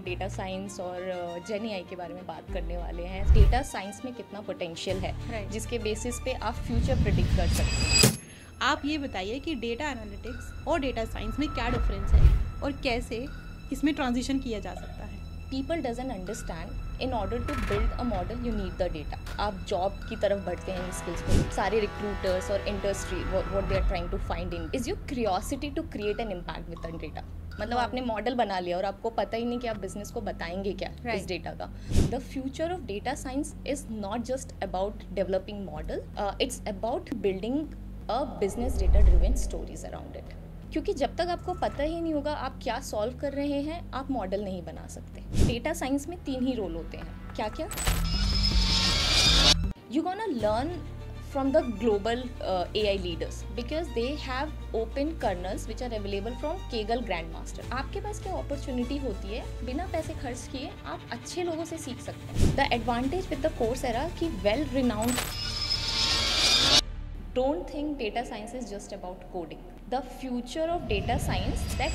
Data science और gen AI के बारे में बात करने वाले हैं। डेटा साइंस में कितना पोटेंशियल है जिसके बेसिस पे आप फ्यूचर प्रिडिक्ट कर सकते हैं। आप ये बताइए कि डेटा एनालिटिक्स और डेटा साइंस में क्या डिफरेंस है और कैसे इसमें ट्रांजिशन किया जा सकता है। People doesn't understand in order to build a model you need the data. आप जॉब की तरफ बढ़ते हैं स्किल्स को, सारे रिक्रूटर्स और industry what they are trying to find in is your curiosity to create an impact with the data. मतलब आपने मॉडल बना लिया और आपको पता ही नहीं कि आप बिजनेस को बताएंगे क्या इस डेटा का। The future of data science is not just about developing model, it's about building a business data driven stories around it. क्योंकि जब तक आपको पता ही नहीं होगा आप क्या सॉल्व कर रहे हैं, आप मॉडल नहीं बना सकते। डेटा साइंस में 3 ही रोल होते हैं। क्या क्या? You gonna learn from the global AI leaders because they have open kernels which are available from Kaggle Grandmaster। आपके पास क्या अपॉर्चुनिटी होती है, बिना पैसे खर्च किए आप अच्छे लोगों से सीख सकते हैं। The advantage with the Coursera कि well renowned. Don't think data science is just about coding. The future of data science that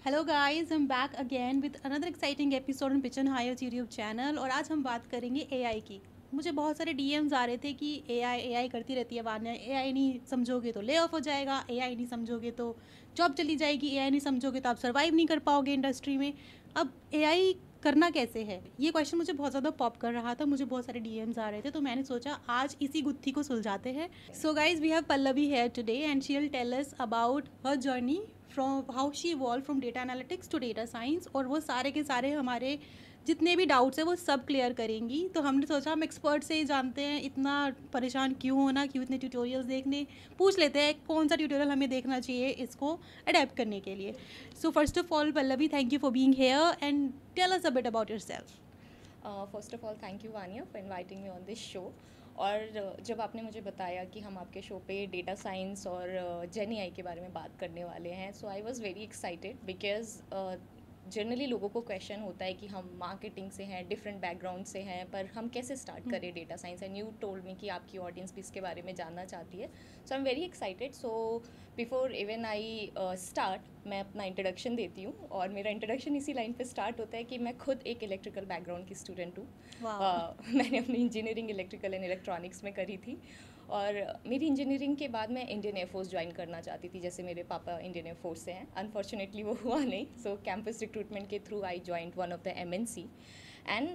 hello guys, I am back again with another exciting episode on pitch and hires YouTube channel. और आज हम बात करेंगे AI की। मुझे बहुत सारे DMs आ रहे थे कि एआई करती रहती है वान्या, एआई नहीं समझोगे तो ले ऑफ हो जाएगा, एआई नहीं समझोगे तो जॉब चली जाएगी, एआई नहीं समझोगे तो आप सर्वाइव नहीं कर पाओगे इंडस्ट्री में। अब एआई करना कैसे है, ये क्वेश्चन मुझे बहुत ज़्यादा पॉप कर रहा था, मुझे बहुत सारे डीएम्स आ रहे थे, तो मैंने सोचा आज इसी गुत्थी को सुलझाते हैं। So guys, we have Pallavi here today and she will tell us about her journey from how she evolved from data analytics to data science। और वो सारे के सारे हमारे जितने भी डाउट्स हैं वो सब क्लियर करेंगी। तो हमने सोचा हम एक्सपर्ट से ही जानते हैं, इतना परेशान क्यों होना, क्यों इतने ट्यूटोरियल्स देखने, पूछ लेते हैं कौन सा ट्यूटोरियल हमें देखना चाहिए इसको अडेप्ट करने के लिए। So first of all Pallavi, thank you for being here and tell us a bit about yourself. First of all thank you Vania for inviting me on this show. और जब आपने मुझे बताया कि हम आपके शो पे डेटा साइंस और जेनी आई के बारे में बात करने वाले हैं, so I was very excited because generally लोगों को क्वेश्चन होता है कि हम मार्केटिंग से हैं, डिफरेंट बैकग्राउंड से हैं, पर हम कैसे स्टार्ट करें data science. And you told me कि आपकी ऑडियंस भी इसके बारे में जानना चाहती है। So I am very excited. So before even I start मैं अपना इंट्रोडक्शन देती हूँ, और मेरा इंट्रोडक्शन इसी लाइन पे स्टार्ट होता है कि मैं खुद एक इलेक्ट्रिकल बैकग्राउंड की स्टूडेंट हूँ। मैंने अपनी इंजीनियरिंग इलेक्ट्रिकल एंड इलेक्ट्रॉनिक्स में करी थी, और मेरी इंजीनियरिंग के बाद मैं इंडियन एयरफोर्स ज्वाइन करना चाहती थी, जैसे मेरे पापा इंडियन एयरफोर्स से हैं। अनफॉर्चुनेटली वो हुआ नहीं, सो कैंपस रिक्रूटमेंट के through I joined one of the MNC। And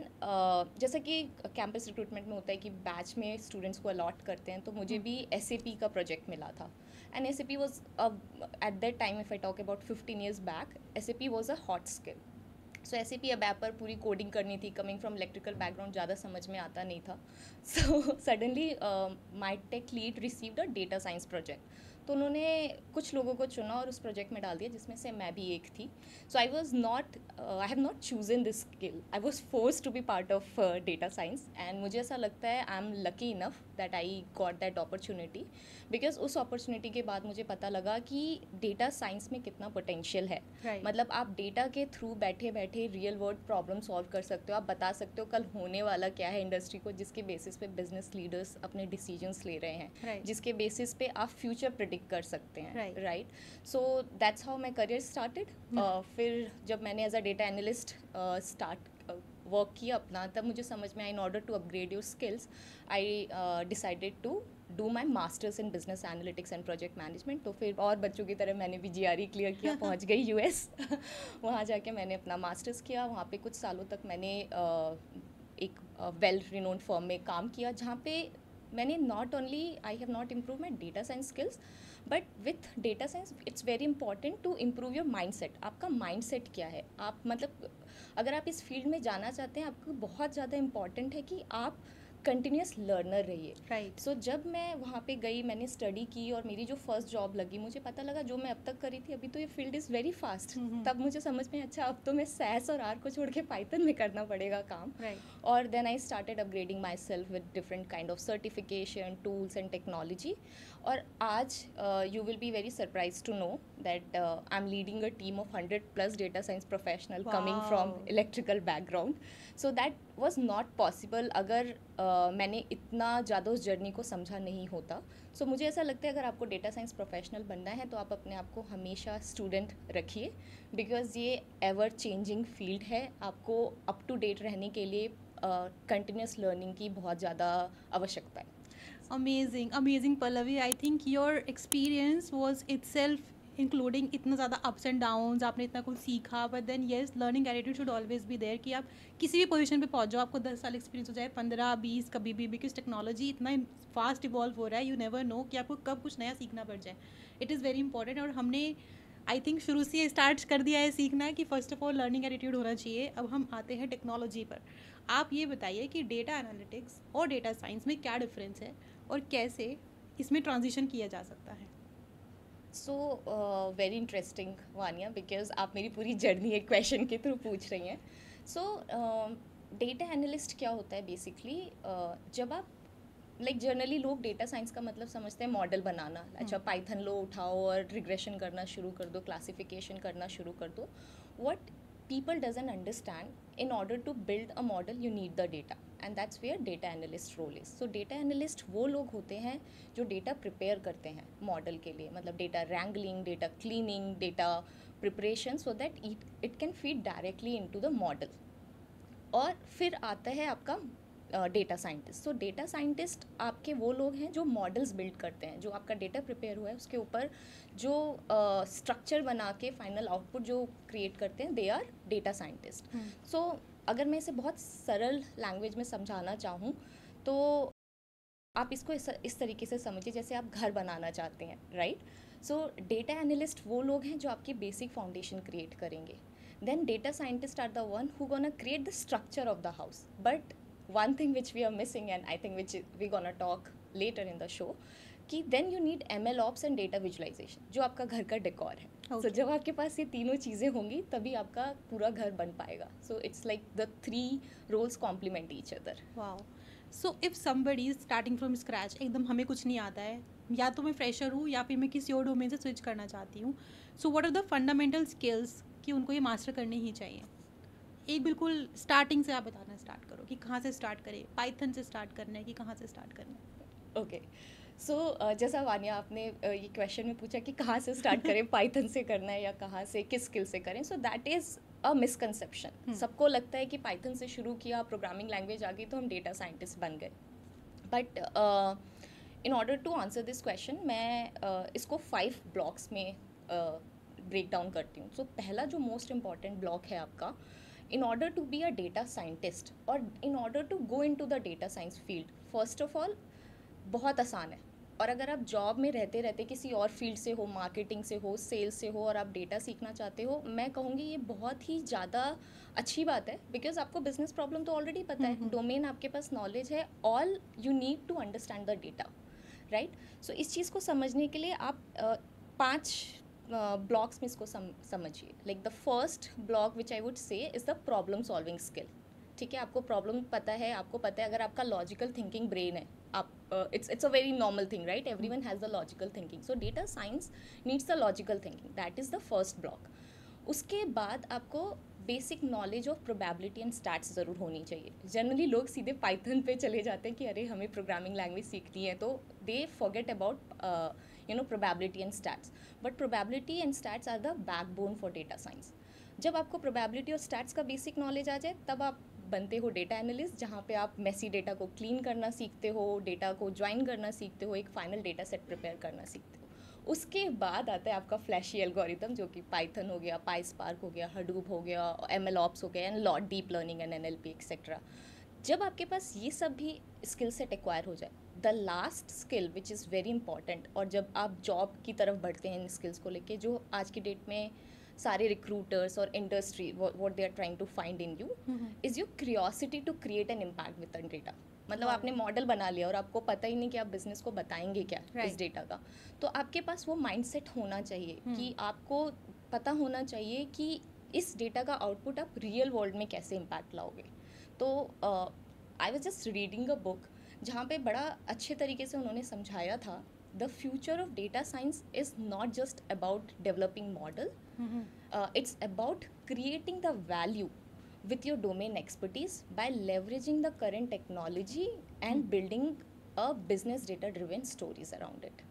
जैसा कि कैंपस रिक्रूटमेंट में होता है कि बैच में स्टूडेंट्स को अलॉट करते हैं, तो मुझे भी SAP का प्रोजेक्ट मिला था। And SAP was at that time, if I talk about 15 years back, SAP was a hot skill. So SAP अब ऐप पर पूरी कोडिंग करनी थी। कमिंग फ्रॉम इलेक्ट्रिकल बैकग्राउंड ज़्यादा समझ में आता नहीं था। So suddenly my tech lead received a data science project. तो उन्होंने कुछ लोगों को चुना और उस प्रोजेक्ट में डाल दिया, जिसमें से मैं भी एक थी। So I have not chosen this skill, I was force to be part of data science. And मुझे ऐसा लगता है I am lucky enough that I got that opportunity, because उस अपॉर्चुनिटी के बाद मुझे पता लगा कि डेटा साइंस में कितना पोटेंशियल है। मतलब आप डेटा के थ्रू बैठे बैठे रियल वर्ल्ड प्रॉब्लम सॉल्व कर सकते हो। आप बता सकते हो कल होने वाला क्या है इंडस्ट्री को, जिसके बेसिस पे बिजनेस लीडर्स अपने डिसीजंस ले रहे हैं, जिसके बेसिस पे आप फ्यूचर प्रिडिक्ट कर सकते हैं। Right, so that's how my career started. फिर जब मैंने as a data analyst start work किया अपना, तब मुझे समझ में आया in order to upgrade your skills I decided to do my masters in business analytics and project management. तो फिर और बच्चों की तरह मैंने भी GRE क्लियर किया, पहुंच गई US। वहाँ जाके मैंने अपना मास्टर्स किया। वहाँ पे कुछ सालों तक मैंने एक वेल रिनोन्ड फर्म में काम किया, जहाँ पे मैंने not only I have not improve my data science skills, but with data science it's very important to improve your mindset. आपका माइंड सेट क्या है, आप मतलब अगर आप इस फील्ड में जाना चाहते हैं, आपको बहुत ज़्यादा इंपॉर्टेंट है कि आप कंटिन्यूस लर्नर रहिए। राइट। सो जब मैं वहाँ पे गई, मैंने स्टडी की, और मेरी जो फर्स्ट जॉब लगी, मुझे पता लगा जो मैं अब तक करी थी, अभी तो ये फील्ड इज़ वेरी फास्ट। तब मुझे समझ में अच्छा, अब तो मैं SAS और R को छोड़ के पाइथन में करना पड़ेगा काम। और then I started upgrading myself with different kind of certification, tools and technology. और आज you will be very surprise to know that I am leading a team of 100+ data science professional coming from electrical background. So that was not possible अगर मैंने इतना ज़्यादा उस journey को समझा नहीं होता. सो मुझे ऐसा लगता है अगर आपको डेटा साइंस प्रोफेशनल बनना है तो आप अपने आप को हमेशा स्टूडेंट रखिए, बिकॉज ये एवर चेंजिंग फील्ड है. आपको अप टू डेट रहने के लिए कंटिन्यूस लर्निंग की बहुत ज़्यादा आवश्यकता है. Amazing amazing Pallavi, I think your experience was itself including इतना ज़्यादा अप्स एंड डाउन्स, आपने इतना कुछ सीखा, but then yes learning attitude should always be there कि आप किसी भी पोजीशन पे पहुंच जाओ, आपको 10 साल एक्सपीरियंस हो जाए, 15-20 कभी भी, बिकॉज टेक्नोलॉजी इतना फास्ट इवॉल्व हो रहा है, यू नेवर नो कि आपको कब कुछ नया सीखना पड़ जाए. It is very important. और हमने आई थिंक शुरू से स्टार्ट कर दिया है सीखना कि first of all learning attitude होना चाहिए. अब हम आते हैं टेक्नोलॉजी पर. आप ये बताइए कि डेटा एनालिटिक्स और डेटा साइंस में क्या डिफरेंस है और कैसे इसमें ट्रांजिशन किया जा सकता है. So very interesting Vaniya, because आप मेरी पूरी जर्नी एक क्वेश्चन के थ्रू पूछ रही हैं. सो डेटा एनालिस्ट क्या होता है बेसिकली, जब आप लाइक जनरली लोग डेटा साइंस का मतलब समझते हैं मॉडल बनाना. अच्छा, पाइथन लो उठाओ और रिग्रेशन करना शुरू कर दो, क्लासिफिकेशन करना शुरू कर दो. What people doesn't understand, in order to build a model you need the data, and that's where data analyst role is. So data analyst वो लोग होते हैं जो डेटा प्रिपेयर करते हैं मॉडल के लिए, मतलब data wrangling, data cleaning, data preparation, so that it can feed directly into the model. और फिर आता है आपका डेटा साइंटिस्ट. सो डेटा साइंटिस्ट आपके वो लोग हैं जो मॉडल्स बिल्ड करते हैं, जो आपका डेटा प्रिपेयर हुआ है उसके ऊपर जो स्ट्रक्चर बना के फाइनल आउटपुट जो क्रिएट करते हैं, दे आर डेटा साइंटिस्ट. सो अगर मैं इसे बहुत सरल लैंग्वेज में समझाना चाहूँ तो आप इसको इस तरीके से समझिए जैसे आप घर बनाना चाहते हैं, राइट. सो डेटा एनालिस्ट वो लोग हैं जो आपकी बेसिक फाउंडेशन क्रिएट करेंगे. Then data scientist are the one who gonna create the structure of the house. But one thing which we are missing, and I think which we're gonna talk later in the show, कि then you need ML ops and data visualization, जो आपका घर का decor है. So जब आपके पास ये तीनों चीज़ें होंगी तभी आपका पूरा घर बन पाएगा. So it's like the three roles complement each other. Wow. So if somebody is starting from scratch, एकदम हमें कुछ नहीं आता है, या तो मैं फ्रेशर हूँ या फिर मैं किसी और डोमेन से स्विच करना चाहती हूँ, so what are the fundamental skills कि उनको ये मास्टर करने ही चाहिए. एक बिल्कुल स्टार्टिंग से आप बताना स्टार्ट करो कि कहाँ से स्टार्ट करें, पाइथन से स्टार्ट करना है कि कहाँ से स्टार्ट करना है. ओके. सो जैसा वानिया आपने ये क्वेश्चन में पूछा कि कहाँ से स्टार्ट करें, पाइथन से करना है या कहाँ से, किस स्किल से करें. सो दैट इज़ अ मिसकंसेप्शन. सबको लगता है कि पाइथन से शुरू किया, प्रोग्रामिंग लैंग्वेज आ गई तो हम डेटा साइंटिस्ट बन गए. But in order to answer this question मैं इसको 5 ब्लॉक्स में ब्रेक डाउन करती हूँ. सो पहला जो मोस्ट इम्पॉर्टेंट ब्लॉक है आपका, in order to be a data scientist or in order to go into the data science field, first of all बहुत आसान है. और अगर आप जॉब में रहते रहते किसी और फील्ड से हो, मार्केटिंग से हो, सेल्स से हो, और आप डेटा सीखना चाहते हो, मैं कहूँगी ये बहुत ही ज़्यादा अच्छी बात है. बिकॉज आपको बिजनेस प्रॉब्लम तो ऑलरेडी पता है, डोमेन आपके पास नॉलेज है, all you need to understand the data, right. So इस चीज़ को समझने के लिए आप 5 ब्लॉक्स में इसको समझिए. Like the first block which I would say is the problem solving skill. ठीक है, आपको प्रॉब्लम पता है, आपको पता है अगर आपका लॉजिकल थिंकिंग ब्रेन है, आप it's a very normal thing, right. Everyone has the logical thinking. So data science needs the logical thinking. That is the first block. उसके बाद आपको basic knowledge of probability and stats ज़रूर होनी चाहिए. Generally लोग सीधे पाइथन पे चले जाते हैं कि अरे हमें प्रोग्रामिंग लैंग्वेज सीखनी है, तो they forget about probability and stats. But probability and stats are the backbone for data science. जब आपको probability और stats का बेसिक नॉलेज आ जाए तब आप बनते हो डेटा एनालिस्ट, जहाँ पे आप मेसी डेटा को क्लीन करना सीखते हो, डेटा को ज्वाइन करना सीखते हो, एक फाइनल डेटा सेट प्रिपेयर करना सीखते हो. उसके बाद आता है आपका फ्लैशी एल्गोरिथम, जो कि पाइथन हो गया, पाइस्पार्क हो गया, हडूप हो गया, एमएल ऑप्स हो गया, and lot deep learning and NLP etcetera. जब आपके पास ये सब भी स्किल सेट एक्वायर हो जाए, the last skill which is very important, और जब आप जॉब की तरफ बढ़ते हैं इन स्किल्स को लेके, जो आज की डेट में सारे रिक्रूटर्स और industry what they are trying to find in you, is your curiosity to create an impact with the data. मतलब आपने मॉडल बना लिया और आपको पता ही नहीं कि आप बिजनेस को बताएंगे क्या इस डेटा का. तो आपके पास वो माइंडसेट होना चाहिए कि आपको पता होना चाहिए कि इस डेटा का आउटपुट आप रियल वर्ल्ड में कैसे इम्पैक्ट लाओगे. तो I was just reading a book जहाँ पे बड़ा अच्छे तरीके से उन्होंने समझाया था, the future of data science is not just about developing model, it's about creating the value with your domain expertise by leveraging the current technology and building a business data driven stories around it.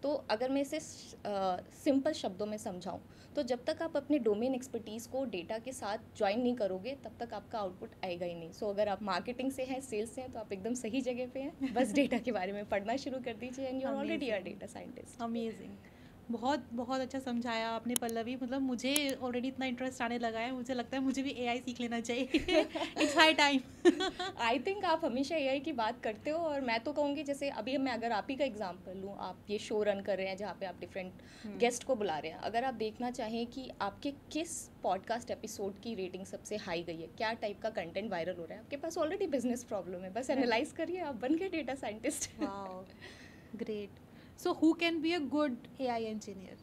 तो अगर मैं इसे simple शब्दों में समझाऊं तो जब तक आप अपने डोमेन एक्सपर्टीज़ को डेटा के साथ ज्वाइन नहीं करोगे तब तक आपका आउटपुट आएगा ही नहीं. सो अगर आप मार्केटिंग से हैं, सेल्स से हैं, तो आप एकदम सही जगह पे हैं. बस डेटा के बारे में पढ़ना शुरू कर दीजिए and you are already a data scientist. Amazing. बहुत बहुत अच्छा समझाया आपने पल्लवी. मतलब मुझे ऑलरेडी इतना इंटरेस्ट आने लगा है, मुझे लगता है मुझे भी एआई सीख लेना चाहिए. It's high time. I think आप हमेशा एआई की बात करते हो और मैं तो कहूँगी जैसे अभी मैं अगर आप ही का एग्जांपल लूँ, आप ये शो रन कर रहे हैं जहाँ पे आप डिफरेंट गेस्ट को बुला रहे हैं. अगर आप देखना चाहें कि आपके किस पॉडकास्ट एपिसोड की रेटिंग सबसे हाई गई है, क्या टाइप का कंटेंट वायरल हो रहा है, आपके पास ऑलरेडी बिजनेस प्रॉब्लम है. बस एनालाइज करिए, आप बन गए data scientist. Wow, great. So who can be a good AI engineer?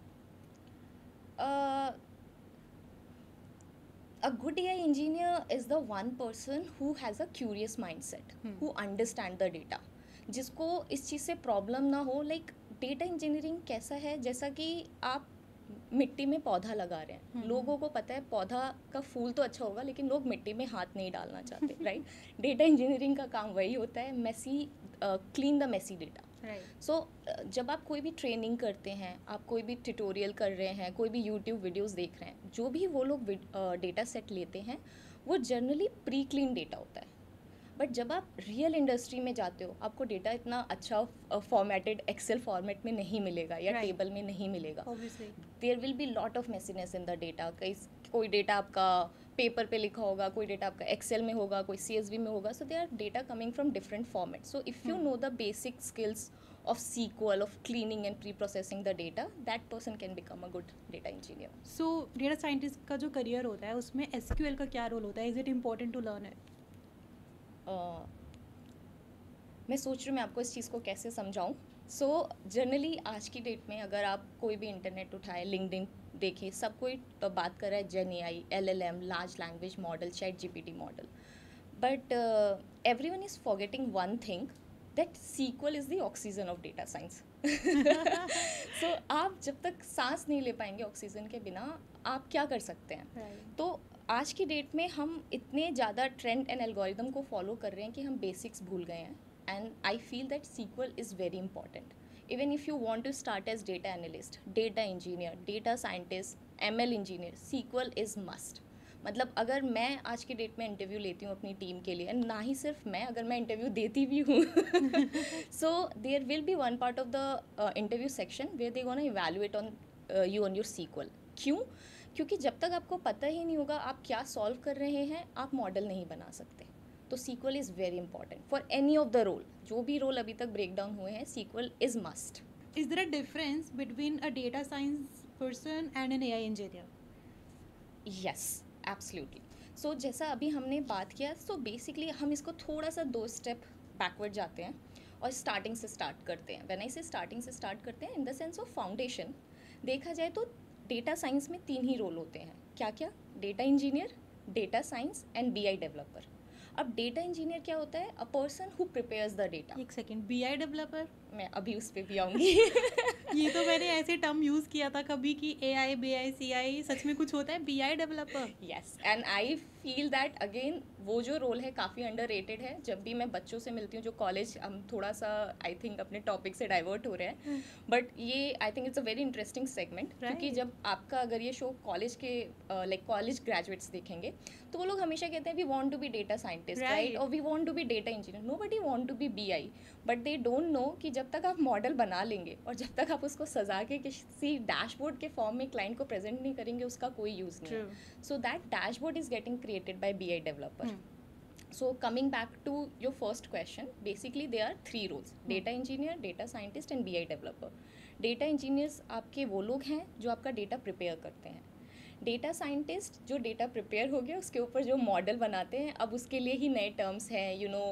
A good AI engineer is the one person who has a curious mindset, who understand the data. जिसको इस चीज़ से problem ना हो. Like data engineering कैसा है, जैसा कि आप मिट्टी में पौधा लगा रहे हैं. लोगों को पता है पौधा का फूल तो अच्छा होगा, लेकिन लोग मिट्टी में हाथ नहीं डालना चाहते. राइट. डेटा इंजीनियरिंग का काम वही होता है, messy clean the messy data. So जब आप कोई भी ट्रेनिंग करते हैं, आप कोई भी ट्यूटोरियल कर रहे हैं, कोई भी यूट्यूब वीडियोस देख रहे हैं, जो भी वो लोग डेटा सेट लेते हैं वो जनरली प्री क्लीन डेटा होता है. बट जब आप रियल इंडस्ट्री में जाते हो, आपको डेटा इतना अच्छा फॉर्मेटेड एक्सेल फॉर्मेट में नहीं मिलेगा या टेबल में नहीं मिलेगा. There will be lot of messiness in the data. कोई डेटा आपका पेपर पे लिखा होगा, कोई डेटा आपका एक्सेल में होगा, कोई CSV में होगा. So they are data coming from different format. So if you know the basic skills of SQL, of cleaning and pre-processing the data, that person can become a good data engineer. So data scientist का जो career होता है उसमें SQL का क्या role होता है? Is it important to learn it? मैं सोच रही हूँ मैं आपको इस चीज़ को कैसे समझाऊँ. सो जनरली आज की डेट में अगर आप कोई भी इंटरनेट उठाए, लिंक्डइन देखें, सब कोई बात कर रहा है जेन AI, LLM, large language model, ChatGPT model. But everyone is forgetting one thing, that SQL is the oxygen of data science. So आप जब तक सांस नहीं ले पाएंगे ऑक्सीजन के बिना, आप क्या कर सकते हैं. तो आज की डेट में हम इतने ज़्यादा ट्रेंड एंड एल्गोरिदम को फॉलो कर रहे हैं कि हम बेसिक्स भूल गए हैं. And I feel that SQL is very important. Even if you want to start as data analyst, data engineer, data scientist, ML engineer, SQL is must. मतलब अगर मैं आज की डेट में इंटरव्यू लेती हूँ अपनी टीम के लिए, ना ही सिर्फ मैं, अगर मैं इंटरव्यू देती भी हूँ, so there will be one part of the interview section where they gonna evaluate on you on your SQL. क्यों? क्योंकि जब तक आपको पता ही नहीं होगा आप क्या सॉल्व कर रहे हैं, आप मॉडल नहीं बना सकते. तो SQL is very important for any of the role. जो भी रोल अभी तक ब्रेक डाउन हुए हैं, SQL is must. Is there a difference between a data science person and an AI engineer? Yes, absolutely. So जैसा अभी हमने बात किया, सो बेसिकली हम इसको थोड़ा सा 2 स्टेप बैकवर्ड जाते हैं और स्टार्टिंग से स्टार्ट करते हैं. व्हेन आई से स्टार्टिंग से स्टार्ट करते हैं in the sense of foundation, देखा जाए तो डेटा साइंस में 3 ही रोल होते हैं. क्या क्या? Data engineer, data science and BI developer. अब डेटा इंजीनियर क्या होता है? A person who prepares the data. एक सेकेंड, BI डेवलपर? मैं अभी उस पर भी आऊँगी. ये तो मैंने ऐसे टर्म यूज़ किया था कभी कि AI, BI, CI, सच में कुछ होता है BI developer? Yes, and I feel that again वो जो रोल है काफ़ी अंडररेटेड है. जब भी मैं बच्चों से मिलती हूँ जो कॉलेज, हम थोड़ा सा आई थिंक अपने टॉपिक से डाइवर्ट हो रहे हैं, बट ये I think it's a very interesting segment. क्योंकि जब आपका अगर ये शो कॉलेज के लाइक कॉलेज ग्रेजुएट्स देखेंगे तो वो लोग हमेशा कहते हैं we want to be data scientist, right, और we want to be data engineer. Nobody want to be BI. But they don't know कि जब तक आप मॉडल बना लेंगे और जब तक आप उसको सजा के किसी डैशबोर्ड के फॉर्म में क्लाइंट को प्रेजेंट नहीं करेंगे, उसका कोई यूज़ नहीं है. So that dashboard is getting created by BI developer. So coming back to your first question, basically there are 3 roles: data engineer, data scientist and BI developer. Data engineers आपके वो लोग हैं जो आपका डेटा प्रिपेयर करते हैं. Data scientist जो data prepare हो गया उसके ऊपर जो मॉडल बनाते हैं. अब उसके लिए ही नए टर्म्स हैं, you know,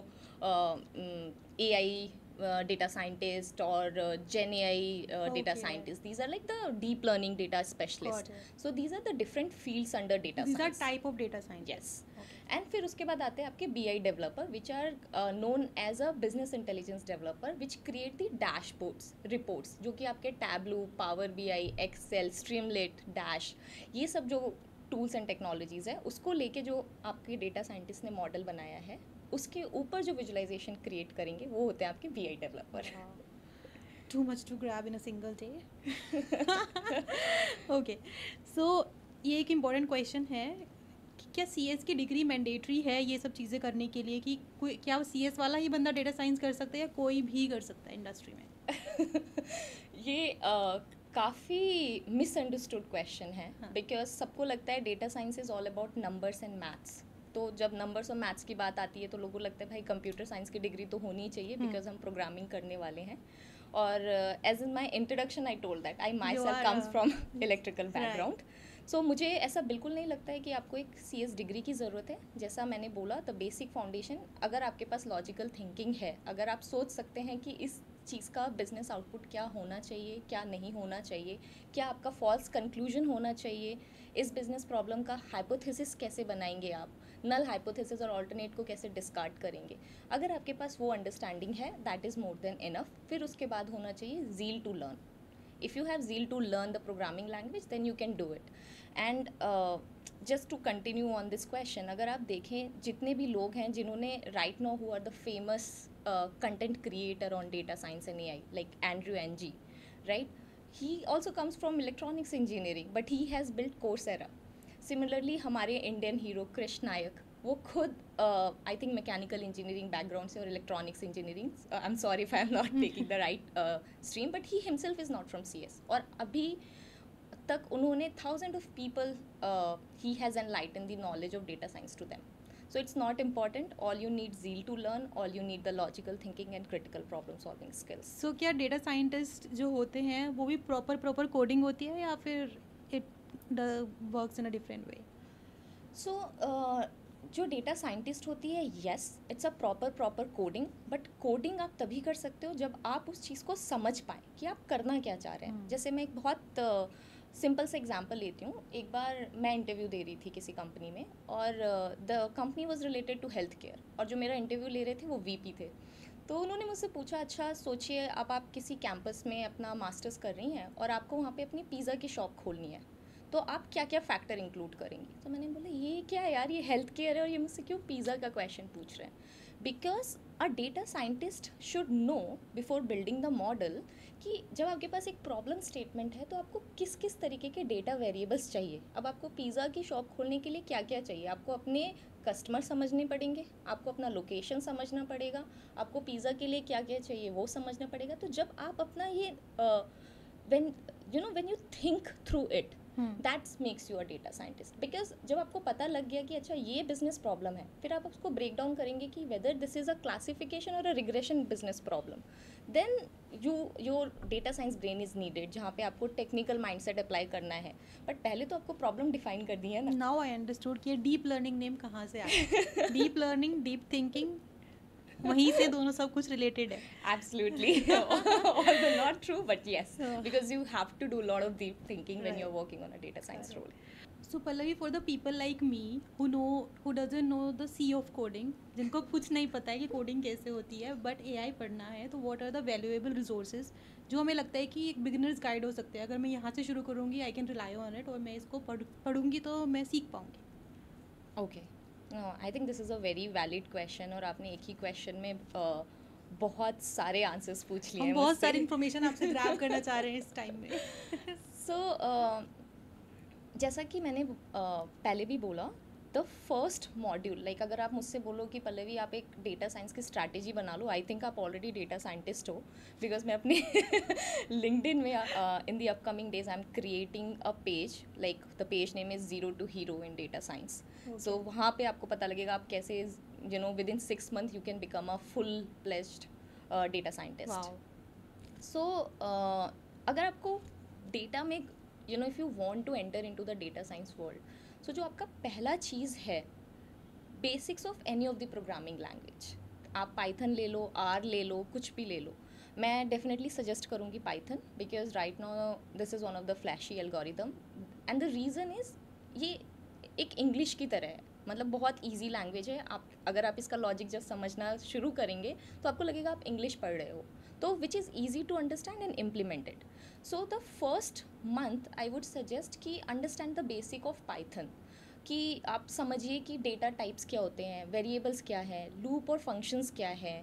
AI data scientist or Gen AI data scientist. These are like the deep learning data specialist. So these are the different fields under data These science. are type of data science. Yes. And फिर उसके बाद आते हैं आपके BI developer, which are known as a business intelligence developer, which create the dashboards, reports, जो कि आपके Tableau, Power BI, Excel, Streamlit, Dash, ये सब जो टूल्स एंड टेक्नोलॉजीज़ है उसको लेके जो आपके डेटा साइंटिस्ट ने मॉडल बनाया है उसके ऊपर जो विजुअलाइजेशन क्रिएट करेंगे वो होते हैं आपके BI developer. Too much to grab in a single day. Okay, so ये एक इम्पॉर्टेंट क्वेश्चन है कि क्या CS की डिग्री मैंडेटरी है ये सब चीज़ें करने के लिए, कि कोई क्या CS वाला ही बंदा डेटा साइंस कर सकता है या कोई भी कर सकता है इंडस्ट्री में? ये काफ़ी मिसअंडरस्टूड क्वेश्चन है हाँ. बिकॉज सबको लगता है data science is all about numbers and maths. तो जब नंबर्स और मैथ्स की बात आती है तो लोगों को लगता है भाई कंप्यूटर साइंस की डिग्री तो होनी ही चाहिए बिकॉज हम प्रोग्रामिंग करने वाले हैं. और as in my introduction I told that I myself comes from electrical background. So मुझे ऐसा बिल्कुल नहीं लगता है कि आपको एक CS डिग्री की ज़रूरत है. जैसा मैंने बोला द बेसिक फाउंडेशन, अगर आपके पास लॉजिकल थिंकिंग है, अगर आप सोच सकते हैं कि इस चीज़ का बिजनेस आउटपुट क्या होना चाहिए, क्या नहीं होना चाहिए, क्या आपका फॉल्स कंक्लूजन होना चाहिए, इस बिजनेस प्रॉब्लम का हाइपोथेसिस कैसे बनाएंगे आप, नल हाइपोथेसिस और ऑल्टरनेट को कैसे डिस्कार्ड करेंगे, अगर आपके पास वो अंडरस्टैंडिंग है that is more than enough. फिर उसके बाद होना चाहिए zeal to learn. If you have zeal to learn the programming language then you can do it. And just to continue on this question, अगर आप देखें जितने भी लोग हैं जिन्होंने right now who are the famous content creator on data science and AI like Andrew Ng, right? He also comes from electronics engineering but he has built Coursera. Similarly हमारे Indian hero Krish Naik, वो खुद I think mechanical engineering background से और electronics engineering, I am sorry if I am not taking the right stream, but he himself is not from CS. और अभी तक उन्होंने thousand of people he has enlighten the knowledge of data science to them. So it's not important. All you need zeal to learn. All you need the logical thinking and critical problem solving skills. So क्या data scientist जो होते हैं वो भी proper coding होती है या फिर it works in a different way? So जो डेटा साइंटिस्ट होती है, yes it's a proper coding, but coding आप तभी कर सकते हो जब आप उस चीज़ को समझ पाएँ कि आप करना क्या चाह रहे हैं. जैसे मैं एक बहुत सिंपल से एग्जांपल लेती हूँ. एक बार मैं इंटरव्यू दे रही थी किसी कंपनी में और the company was related to health care, और जो मेरा इंटरव्यू ले रहे थे वो VP थे. तो उन्होंने मुझसे पूछा, अच्छा सोचिए अब आप किसी कैंपस में अपना मास्टर्स कर रही हैं और आपको वहाँ पे अपनी पिज़्ज़ा की शॉप खोलनी है, तो आप क्या क्या फैक्टर इंक्लूड करेंगी. तो मैंने बोला ये क्या है यार, ये हेल्थ केयर है और ये मुझसे क्यों पिज़्ज़ा का क्वेश्चन पूछ रहे हैं. Because a data scientist should know before building the model कि जब आपके पास एक प्रॉब्लम स्टेटमेंट है तो आपको किस किस तरीके के डेटा वेरिएबल्स चाहिए. अब आपको पिज़्ज़ा की शॉप खोलने के लिए क्या क्या चाहिए, आपको अपने कस्टमर समझने पड़ेंगे, आपको अपना लोकेशन समझना पड़ेगा, आपको पिज़्ज़ा के लिए क्या क्या चाहिए वो समझना पड़ेगा. तो जब आप अपना ये when you think through it, that makes you a data scientist. Because जब आपको पता लग गया कि अच्छा ये बिजनेस प्रॉब्लम है, फिर आप उसको ब्रेक डाउन करेंगे कि whether this is a classification or a regression business problem, then your data science brain is needed, जहाँ पे आपको टेक्निकल माइंडसेट अप्लाई करना है. बट पहले तो आपको प्रॉब्लम डिफाइन कर दी है ना. नाउ आई अंडरस्टूड कि ये डीप लर्निंग नेम कहाँ से आया. डीप लर्निंग, डीप थिंकिंग, वहीं से दोनों सब कुछ रिलेटेड है. Absolutely. Although not true, but yes, because you have to do a lot of deep thinking when you're working on a data science role. So Pallavi, for the people like me who doesn't know the C of coding, जिनको कुछ नहीं पता है कि coding कैसे होती है but AI पढ़ना है, तो what are the valuable resources जो हमें लगता है कि एक बिगिनर्स गाइड हो सकते हैं. अगर मैं यहाँ से शुरू करूँगी I can rely on it, और मैं इसको पढ़ूँगी तो मैं सीख पाऊँगी. Okay. No, I think this is a very valid question, और आपने एक ही क्वेश्चन में बहुत सारे आंसर्स पूछ लिए हैं. हम बहुत सारी इन्फॉर्मेशन आपसे ग्रैब करना चाह रहे हैं इस टाइम में. सो जैसा कि मैंने पहले भी बोला, द फर्स्ट मॉड्यूल, लाइक अगर आप मुझसे बोलो कि पल्लवी आप एक डेटा साइंस की स्ट्रैटेजी बना लो, आई थिंक आप ऑलरेडी डेटा साइंटिस्ट हो. बिकॉज मैं अपने लिंक्डइन में in the upcoming days I am creating a page, like the page name is zero to hero in data science. So वहाँ पे आपको पता लगेगा आप कैसे with in 6 months you can become a full fledged data scientist. So अगर आपको data में if you want to enter into the data science world, so जो आपका पहला चीज़ है, basics of any of the programming language, आप Python ले लो, R ले लो, कुछ भी ले लो. मैं डेफिनेटली सजेस्ट करूँगी Python, because right now this is one of the flashy algorithm, and the reason is ये एक इंग्लिश की तरह है, मतलब बहुत ईजी लैंग्वेज है. आप अगर आप इसका लॉजिक जब समझना शुरू करेंगे तो आपको लगेगा आप इंग्लिश पढ़ रहे हो. तो which is easy to understand and implemented. So the first month I would suggest कि understand the basic of Python, कि आप समझिए कि डेटा टाइप्स क्या होते हैं, वेरिएबल्स क्या है, लूप और फंक्शंस क्या है,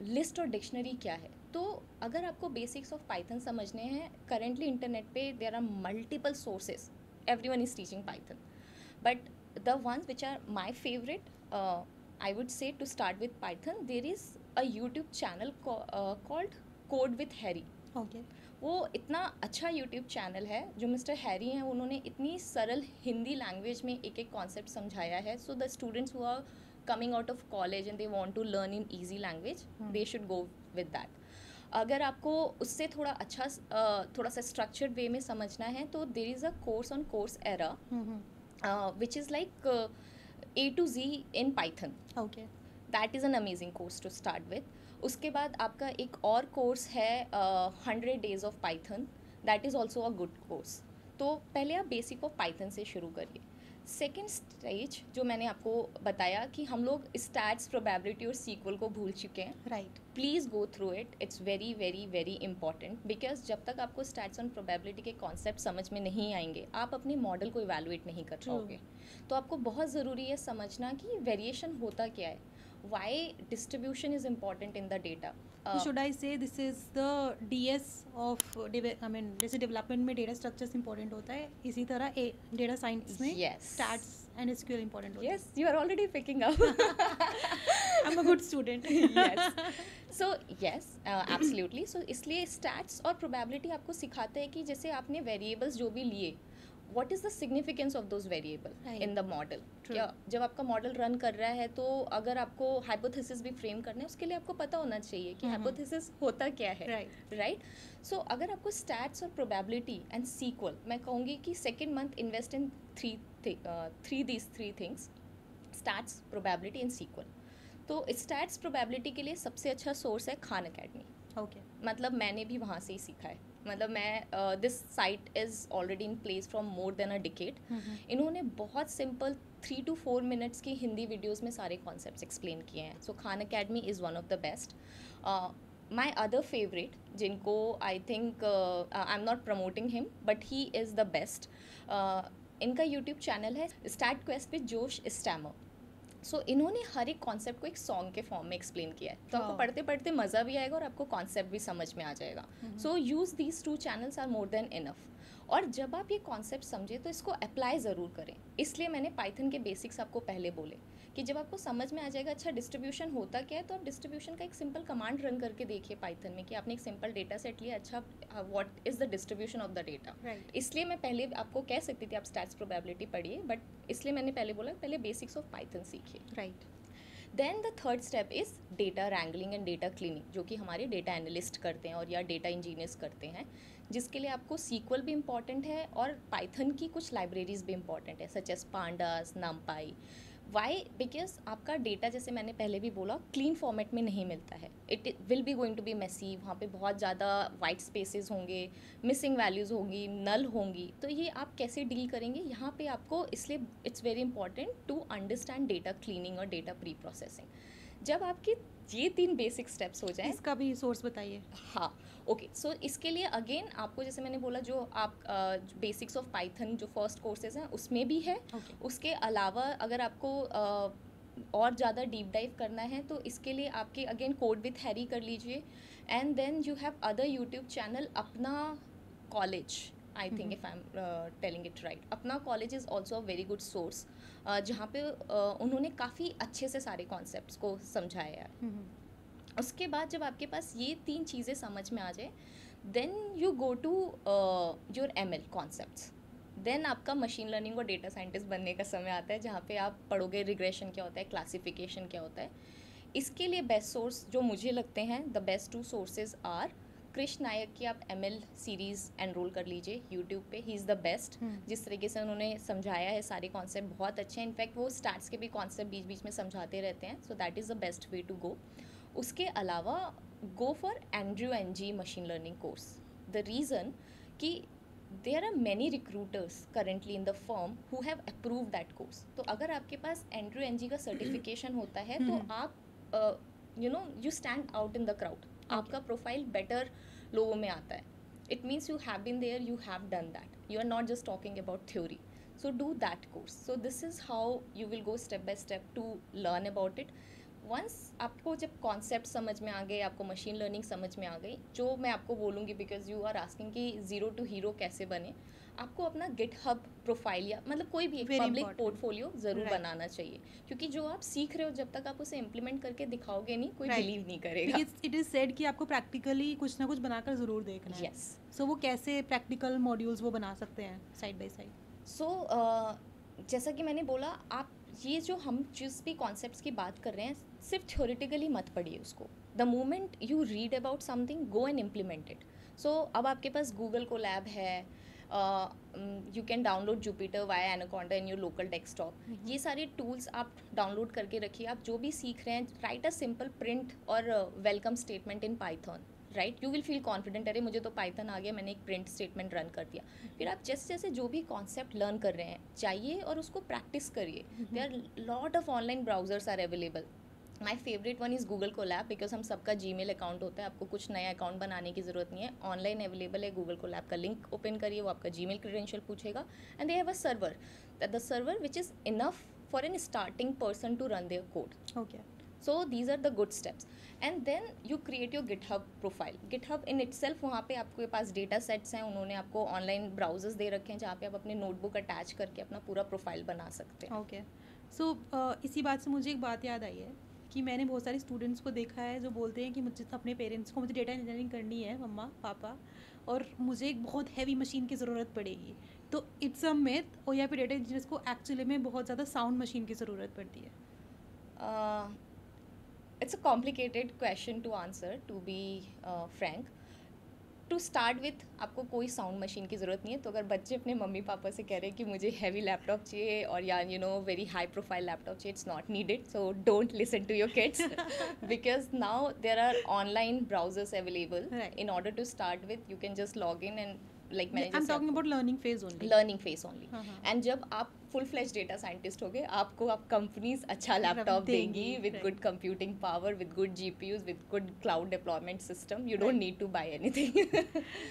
लिस्ट और डिक्शनरी क्या है. तो अगर आपको बेसिक्स ऑफ पाइथन समझने हैं, करेंटली इंटरनेट पे there are multiple sources, everyone is teaching Python, but the ones which are my favorite, I would say to start with Python, there is a YouTube channel called Code with Harry. Okay. वो इतना अच्छा YouTube channel है. जो mister Harry हैं उन्होंने इतनी सरल Hindi language में एक एक कॉन्सेप्ट समझाया है. So the students who are coming out of college and they want to learn in easy language, they should go with that. अगर आपको उससे थोड़ा अच्छा थोड़ा सा स्ट्रक्चर्ड वे में समझना है तो there is a course on course era which is like A to Z in Python. Okay. That is an amazing course to start with. उसके बाद आपका एक और कोर्स है 100 Days of Python. That is also a good course. तो पहले आप basic of Python से शुरू करिए. सेकेंड स्टेज जो मैंने आपको बताया कि हम लोग स्टैट्स, प्रोबेबिलिटी और सीक्वल को भूल चुके हैं. Right. Please go through it. It's very very very important, because जब तक आपको स्टैट्स और प्रोबेबिलिटी के कॉन्सेप्ट समझ में नहीं आएंगे, आप अपने मॉडल को इवैल्यूएट नहीं कर पाओगे. तो आपको बहुत ज़रूरी है समझना कि वेरिएशन होता क्या है, why distribution is important in the data. Should I say this is the DS of, I mean जैसे डेवलपमेंट में डेटा स्ट्रक्चर्स इंपॉर्टेंट होता है, इसी तरह डेटा साइंस में स्टैट्स एंड एसक्यूएल इंपॉर्टेंट होता है. Yes, you are already picking up. I am a good student. So yes, absolutely. So इसलिए स्टैट्स और प्रोबेबिलिटी आपको सिखाते हैं कि जैसे आपने वेरिएबल्स जो भी लिए, what is the significance of those variable in the model. क्या जब आपका मॉडल रन कर रहा है तो अगर आपको हाइपोथेसिस भी फ्रेम करना है, उसके लिए आपको पता होना चाहिए कि हाइपोथेसिस होता क्या है. राइट. सो अगर आपको स्टैट्स और प्रोबेबिलिटी एंड सीक्वल, मैं कहूँगी कि second month invest in these three things, stats, probability and SQL. तो स्टैट्स प्रोबेबिलिटी के लिए सबसे अच्छा सोर्स है खान अकेडमी. ओके. मतलब मैंने भी वहाँ से ही सीखा है. मतलब मैं this site is already in place from more than a decade. इन्होंने बहुत सिंपल 3 to 4 मिनट्स की हिंदी वीडियोस में सारे कॉन्सेप्ट्स एक्सप्लेन किए हैं. So Khan Academy is one of the best. My other favourite, जिनको I think I am not promoting him but he is the best, इनका YouTube channel है StatQuest with Josh Starmer. So इन्होंने हर एक concept को एक song के form में एक्सप्लेन किया है. तो आपको पढ़ते पढ़ते मज़ा भी आएगा और आपको कॉन्सेप्ट भी समझ में आ जाएगा. So use these 2 channels are more than enough. और जब आप ये कॉन्सेप्ट समझे तो इसको अप्लाई ज़रूर करें. इसलिए मैंने पाइथन के बेसिक्स आपको पहले बोले कि जब आपको समझ में आ जाएगा अच्छा डिस्ट्रीब्यूशन होता क्या है, तो आप डिस्ट्रीब्यूशन का एक सिंपल कमांड रन करके देखिए पाइथन में कि आपने एक सिंपल डेटा सेट लिया, अच्छा what is the distribution of the data. इसलिए मैं पहले आपको कह सकती थी आप स्टैट्स प्रोबेबिलिटी पढ़िए, बट इसलिए मैंने पहले बोला पहले बेसिक्स ऑफ पाइथन सीखिए. Right. Then the third step is data wrangling and data cleaning, जो कि हमारे डेटा एनालिस्ट करते हैं और या डेटा इंजीनियर्स करते हैं, जिसके लिए आपको सीक्वल भी इम्पॉर्टेंट है और पाइथन की कुछ लाइब्रेरीज भी इम्पॉर्टेंट है such as pandas, NumPy. Why? Because आपका डेटा, जैसे मैंने पहले भी बोला, क्लीन फॉर्मेट में नहीं मिलता है. It will be going to be messy. वहाँ पे बहुत ज़्यादा वाइट स्पेसेस होंगे, मिसिंग वैल्यूज़ होंगी, नल होंगी. तो ये आप कैसे डील करेंगे यहाँ पे आपको, इसलिए it's very important to understand data cleaning और डेटा प्री प्रोसेसिंग. जब आपके ये 3 बेसिक स्टेप्स हो जाएं, इसका भी सोर्स बताइए. हाँ, ओके. सो इसके लिए अगेन आपको, जैसे मैंने बोला, जो आप बेसिक्स ऑफ पाइथन जो फर्स्ट कोर्सेज हैं उसमें भी है. उसके अलावा अगर आपको और ज़्यादा डीप डाइव करना है तो इसके लिए आपके अगेन कोड विथ हैरी कर लीजिए. And then you have other YouTube channel, Apna college, I think if I am telling it right. Apna college is also a very good source, जहाँ पे उन्होंने काफ़ी अच्छे से सारे कॉन्सेप्ट्स को समझाया है. उसके बाद जब आपके पास ये 3 चीज़ें समझ में आ जाए, then you go to your ML concepts. Then आपका मशीन लर्निंग और डेटा साइंटिस्ट बनने का समय आता है, जहाँ पे आप पढ़ोगे रिग्रेशन क्या होता है, क्लासिफिकेशन क्या होता है. इसके लिए बेस्ट सोर्स जो मुझे लगते हैं, the best 2 sources are Krishna Naik की आप ML सीरीज़ एनरोल कर लीजिए यूट्यूब पे. He is the best. जिस तरीके से उन्होंने समझाया है सारे कॉन्सेप्ट बहुत अच्छे हैं. इनफैक्ट वो स्टार्ट्स के भी कॉन्सेप्ट बीच बीच में समझाते रहते हैं. So that is the best way to go. उसके अलावा go for Andrew NG machine learning course. The reason कि there are many recruiters currently in the firm who have approve that course. तो अगर आपके पास एंड्रयू NG का certification होता है तो आप you stand out in the crowd. आपका प्रोफाइल बेटर लोगों में आता है. It means you have been there, you have done that. You are not just talking about theory. So do that course. So this is how you will go step by step to learn about it. Once आपको जब concept समझ में आ गए, आपको machine learning समझ में आ गई, जो मैं आपको बोलूँगी बिकॉज यू आर आस्किंग कि ज़ीरो टू हीरो कैसे बने, आपको अपना गिटहब प्रोफाइल या मतलब कोई भी एक Very पब्लिक important. पोर्टफोलियो ज़रूर Right. बनाना चाहिए, क्योंकि जो आप सीख रहे हो जब तक आप उसे इम्प्लीमेंट करके दिखाओगे नहीं, कोई Right. बिलीव नहीं करेगा. Because it is said कि आपको प्रैक्टिकली कुछ ना कुछ बनाकर ज़रूर देखना है. Yes. सो वो कैसे प्रैक्टिकल मॉड्यूल्स वो बना सकते हैं साइड बाय साइड? सो जैसा कि मैंने बोला, आप ये जो हम जिस भी कॉन्सेप्ट्स की बात कर रहे हैं, सिर्फ थ्योरेटिकली मत पढ़िए उसको. The moment you read about something, go and implement it. So अब आपके पास गूगल कोलैब है, you can download Jupyter via Anaconda in your local desktop. ये सारे टूल्स आप डाउनलोड करके रखिए. आप जो भी सीख रहे हैं, राइट अ सिंपल प्रिंट और welcome statement in Python. Right, you will feel confident, अरे मुझे तो पाइथन आ गया, मैंने एक प्रिंट स्टेटमेंट रन कर दिया. फिर आप जैसे जैसे जो भी कॉन्सेप्ट लर्न कर रहे हैं, जाइए और उसको प्रैक्टिस करिए. There are lot of online browsers are available. My favourite one is Google Colab, because हम सबका जीमेल अकाउंट होता है, आपको कुछ नया अकाउंट बनाने की ज़रूरत नहीं है. ऑनलाइन अवेलेबल है गूगल कोलैब का लिंक ओपन करिए, वो आपका जीमेल क्रेडेंशियल पूछेगा, and they have a server, the server which is enough for an starting person to run their code. Okay. So these are the good steps, and then you create your GitHub profile. GitHub in itself, वहाँ पे आपके पास data sets हैं, उन्होंने आपको online browsers दे रखे हैं जहाँ पे आप अपने नोटबुक अटैच करके अपना पूरा प्रोफाइल बना सकते हैं. ओके. सो इसी बात से मुझे एक बात याद आई है कि मैंने बहुत सारे स्टूडेंट्स को देखा है जो बोलते हैं कि मुझे अपने पेरेंट्स को, मुझे डेटा इंजीनियरिंग करनी है मम्मा पापा, और मुझे एक बहुत हैवी मशीन की ज़रूरत पड़ेगी. तो इट्स अ मिथ, और या फिर डेटा इंजीनियर्स को एक्चुअली में बहुत ज़्यादा साउंड मशीन की ज़रूरत पड़ती है? It's a complicated question to answer, to be frank. To start with, आपको कोई साउंड मशीन की ज़रूरत नहीं है. तो अगर बच्चे अपने मम्मी पापा से कह रहे हैं कि मुझे हैवी लैपटॉप चाहिए और या वेरी हाई प्रोफाइल लैपटॉप चाहिए, it's not needed. So don't listen to your kids, because now there are online browsers available. In order to start with, you can just log in and like मैंने I'm talking about learning phase only. Learning phase only. हाँ, हाँ. And जब आप full flash data scientist हो गए, आपको आप companies अच्छा लैपटॉप देंगी with right. Good computing power, with good GPUs, with good cloud deployment system. You don't need to buy anything.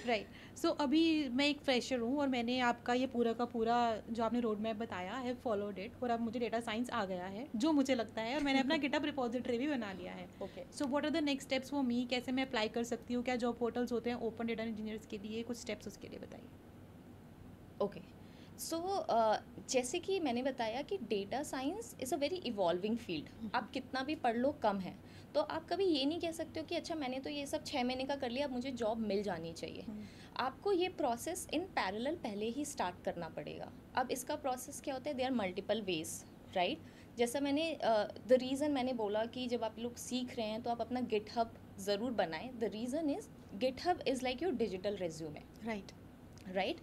Right. So अभी मैं एक फ्रेशर हूँ और मैंने आपका ये पूरा का पूरा जो आपने रोड मैप बताया है फॉलोड इट, और अब मुझे डेटा साइंस आ गया है जो मुझे लगता है, और मैंने अपना गिटहब रिपोजिटरी भी बना लिया है. Okay, so what are the next steps for me? कैसे मैं अप्लाई कर सकती हूँ? क्या जॉब पोर्टल्स होते हैं ओपन डेटा इंजीनियर्स के लिए? कुछ स्टेप्स उसके लिए बताइए. ओके. सो जैसे कि मैंने बताया कि data science is a very evolving field. आप कितना भी पढ़ लो कम है. तो आप कभी ये नहीं कह सकते हो कि अच्छा मैंने तो ये सब 6 महीने का कर लिया, अब मुझे जॉब मिल जानी चाहिए. आपको ये प्रोसेस इन पैरेलल पहले ही स्टार्ट करना पड़ेगा. अब इसका प्रोसेस क्या होता है? They are multiple ways, right. जैसा मैंने द रीज़न मैंने बोला कि जब आप लोग सीख रहे हैं तो आप अपना गिटहब ज़रूर बनाएं. The reason is GitHub is like your digital resume. Right.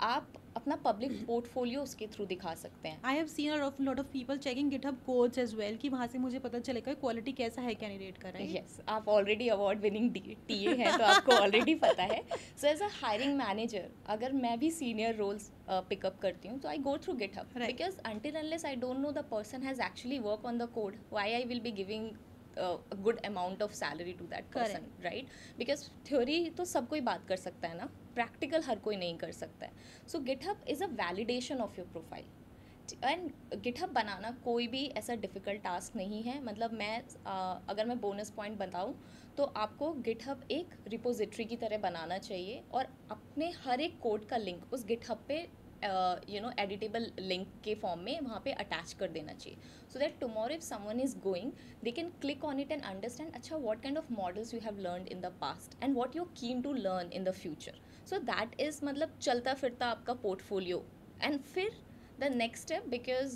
आप अपना पब्लिक पोर्टफोलियो उसके थ्रू दिखा सकते हैं. I have seen a lot of people checking GitHub codes as well, कि वहाँ से मुझे पता चलेगा क्वालिटी कैसा है कैंडिडेट का. राइट. यस, आप ऑलरेडी अवार्ड विनिंग TA हैं तो आपको ऑलरेडी पता है. So as a hiring manager, अगर मैं भी सीनियर रोल्स पिकअप करती हूँ तो I go through GitHub, because until unless I don't know the person has actually work on the code, why I will be giving a good amount of salary to that person. Correct. right? Because theory तो सब कोई बात कर सकता है ना, practical हर कोई नहीं कर सकता है. So GitHub is a validation of your profile. And GitHub बनाना कोई भी ऐसा डिफ़िकल्ट टास्क नहीं है. मतलब मैं अगर मैं बोनस पॉइंट बताऊँ तो आपको गिटहब एक रिपोजिटरी की तरह बनाना चाहिए और अपने हर एक कोड का लिंक उस गिटहब पे एडिटेबल लिंक के फॉर्म में वहाँ पे अटैच कर देना चाहिए. So that tomorrow if someone is going, they can click on it and understand अच्छा what kind of models you have learned in the past and what you are keen to learn in the future. So that is मतलब चलता फिरता आपका portfolio. And फिर the next step, because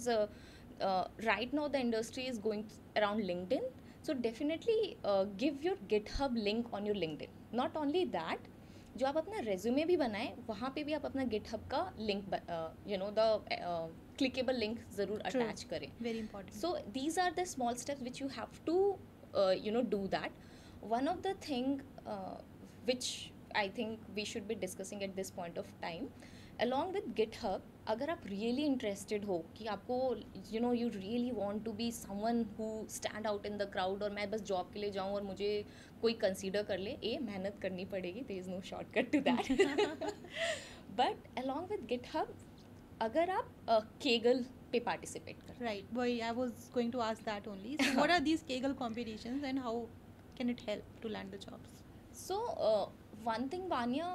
right now the industry is going around LinkedIn, so definitely give your GitHub link on your LinkedIn. Not only that, जो आप अपना resume भी बनाएं वहाँ पे भी आप अपना GitHub का लिंक द क्लिकेबल लिंक ज़रूर अटैच करें. Very important. So these are the small steps which you have to do that. One of the thing which I think we should be discussing at this point of time along with GitHub, अगर आप really interested हो कि आपको you really want to be someone who stand out in the crowd, और मैं बस job के लिए जाऊँ और मुझे कोई कंसीडर कर ले, मेहनत करनी पड़ेगी, there is no shortcut to that, but along with GitHub अगर आप केगल पे पार्टिसिपेट कर, Right. Boy, I was going to ask that only. So, what are these Kaggle competitions and how can it help to land the jobs? so one thing, Vanya,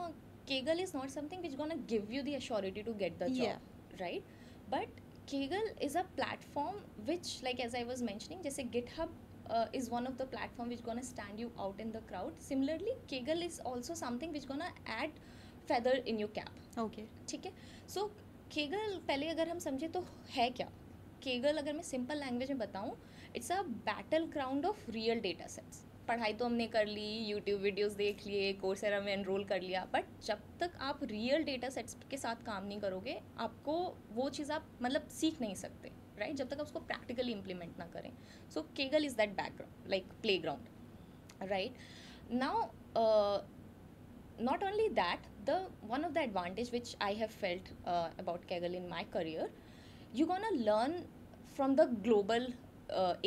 Kaggle is not something which gonna give you the assurity to get the job, Yeah. right? But Kaggle is a platform which, like as I was mentioning, जैसे GitHub is one of the platform which gonna stand you out in the crowd. Similarly, Kaggle is also something which gonna add feather in your cap. Okay. ठीक है. So Kaggle पहले अगर हम समझे तो है क्या? Kaggle अगर मैं सिंपल लैंग्वेज में बताऊँ, it's a battle ground of real data sets. पढ़ाई तो हमने कर ली, यूट्यूब वीडियोस देख लिए, कोर्सेरा में एनरोल कर लिया, बट जब तक आप रियल डेटा सेट्स के साथ काम नहीं करोगे, आपको वो चीज़ आप मतलब सीख नहीं सकते, राइट? जब तक आप उसको प्रैक्टिकली इम्प्लीमेंट ना करें. So Kaggle is that background, like playground, right? Now not only that, the one of the advantage which I have felt about Kaggle in my career, you're gonna learn from the global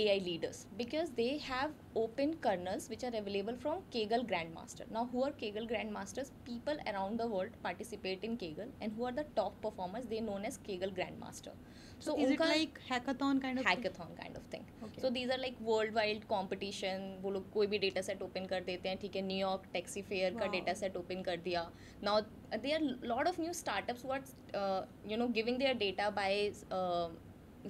AI leaders, because they have open kernels which are available from Kaggle Grandmaster. Now, who are Kaggle Grandmasters? People around the world participate in Kaggle, and who are the top performers, they known as Kaggle Grandmaster. So is it like hackathon kind of thing? Hackathon kind of thing. Okay. So these are like world wide competition. वो लोग कोई भी data set open कर देते हैं, ठीक है, New York taxi fare का Wow. डेटा सेट ओपन कर दिया. Now there are lot of new startups who are giving their data by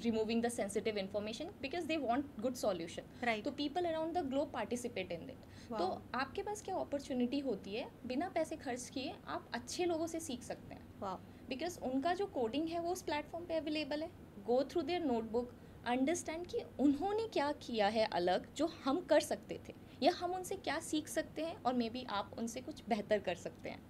removing the sensitive information because they want good solution. Right. तो people around the globe participate in it. Wow. तो आपके पास क्या opportunity होती है, बिना पैसे खर्च किए आप अच्छे लोगों से सीख सकते हैं. Wow. बिकॉज उनका जो कोडिंग है वो उस प्लेटफॉर्म पे अवेलेबल है. Go through their notebook, understand कि उन्होंने क्या किया है अलग जो हम कर सकते थे, या हम उनसे क्या सीख सकते हैं और मे बी आप उनसे कुछ बेहतर कर सकते हैं.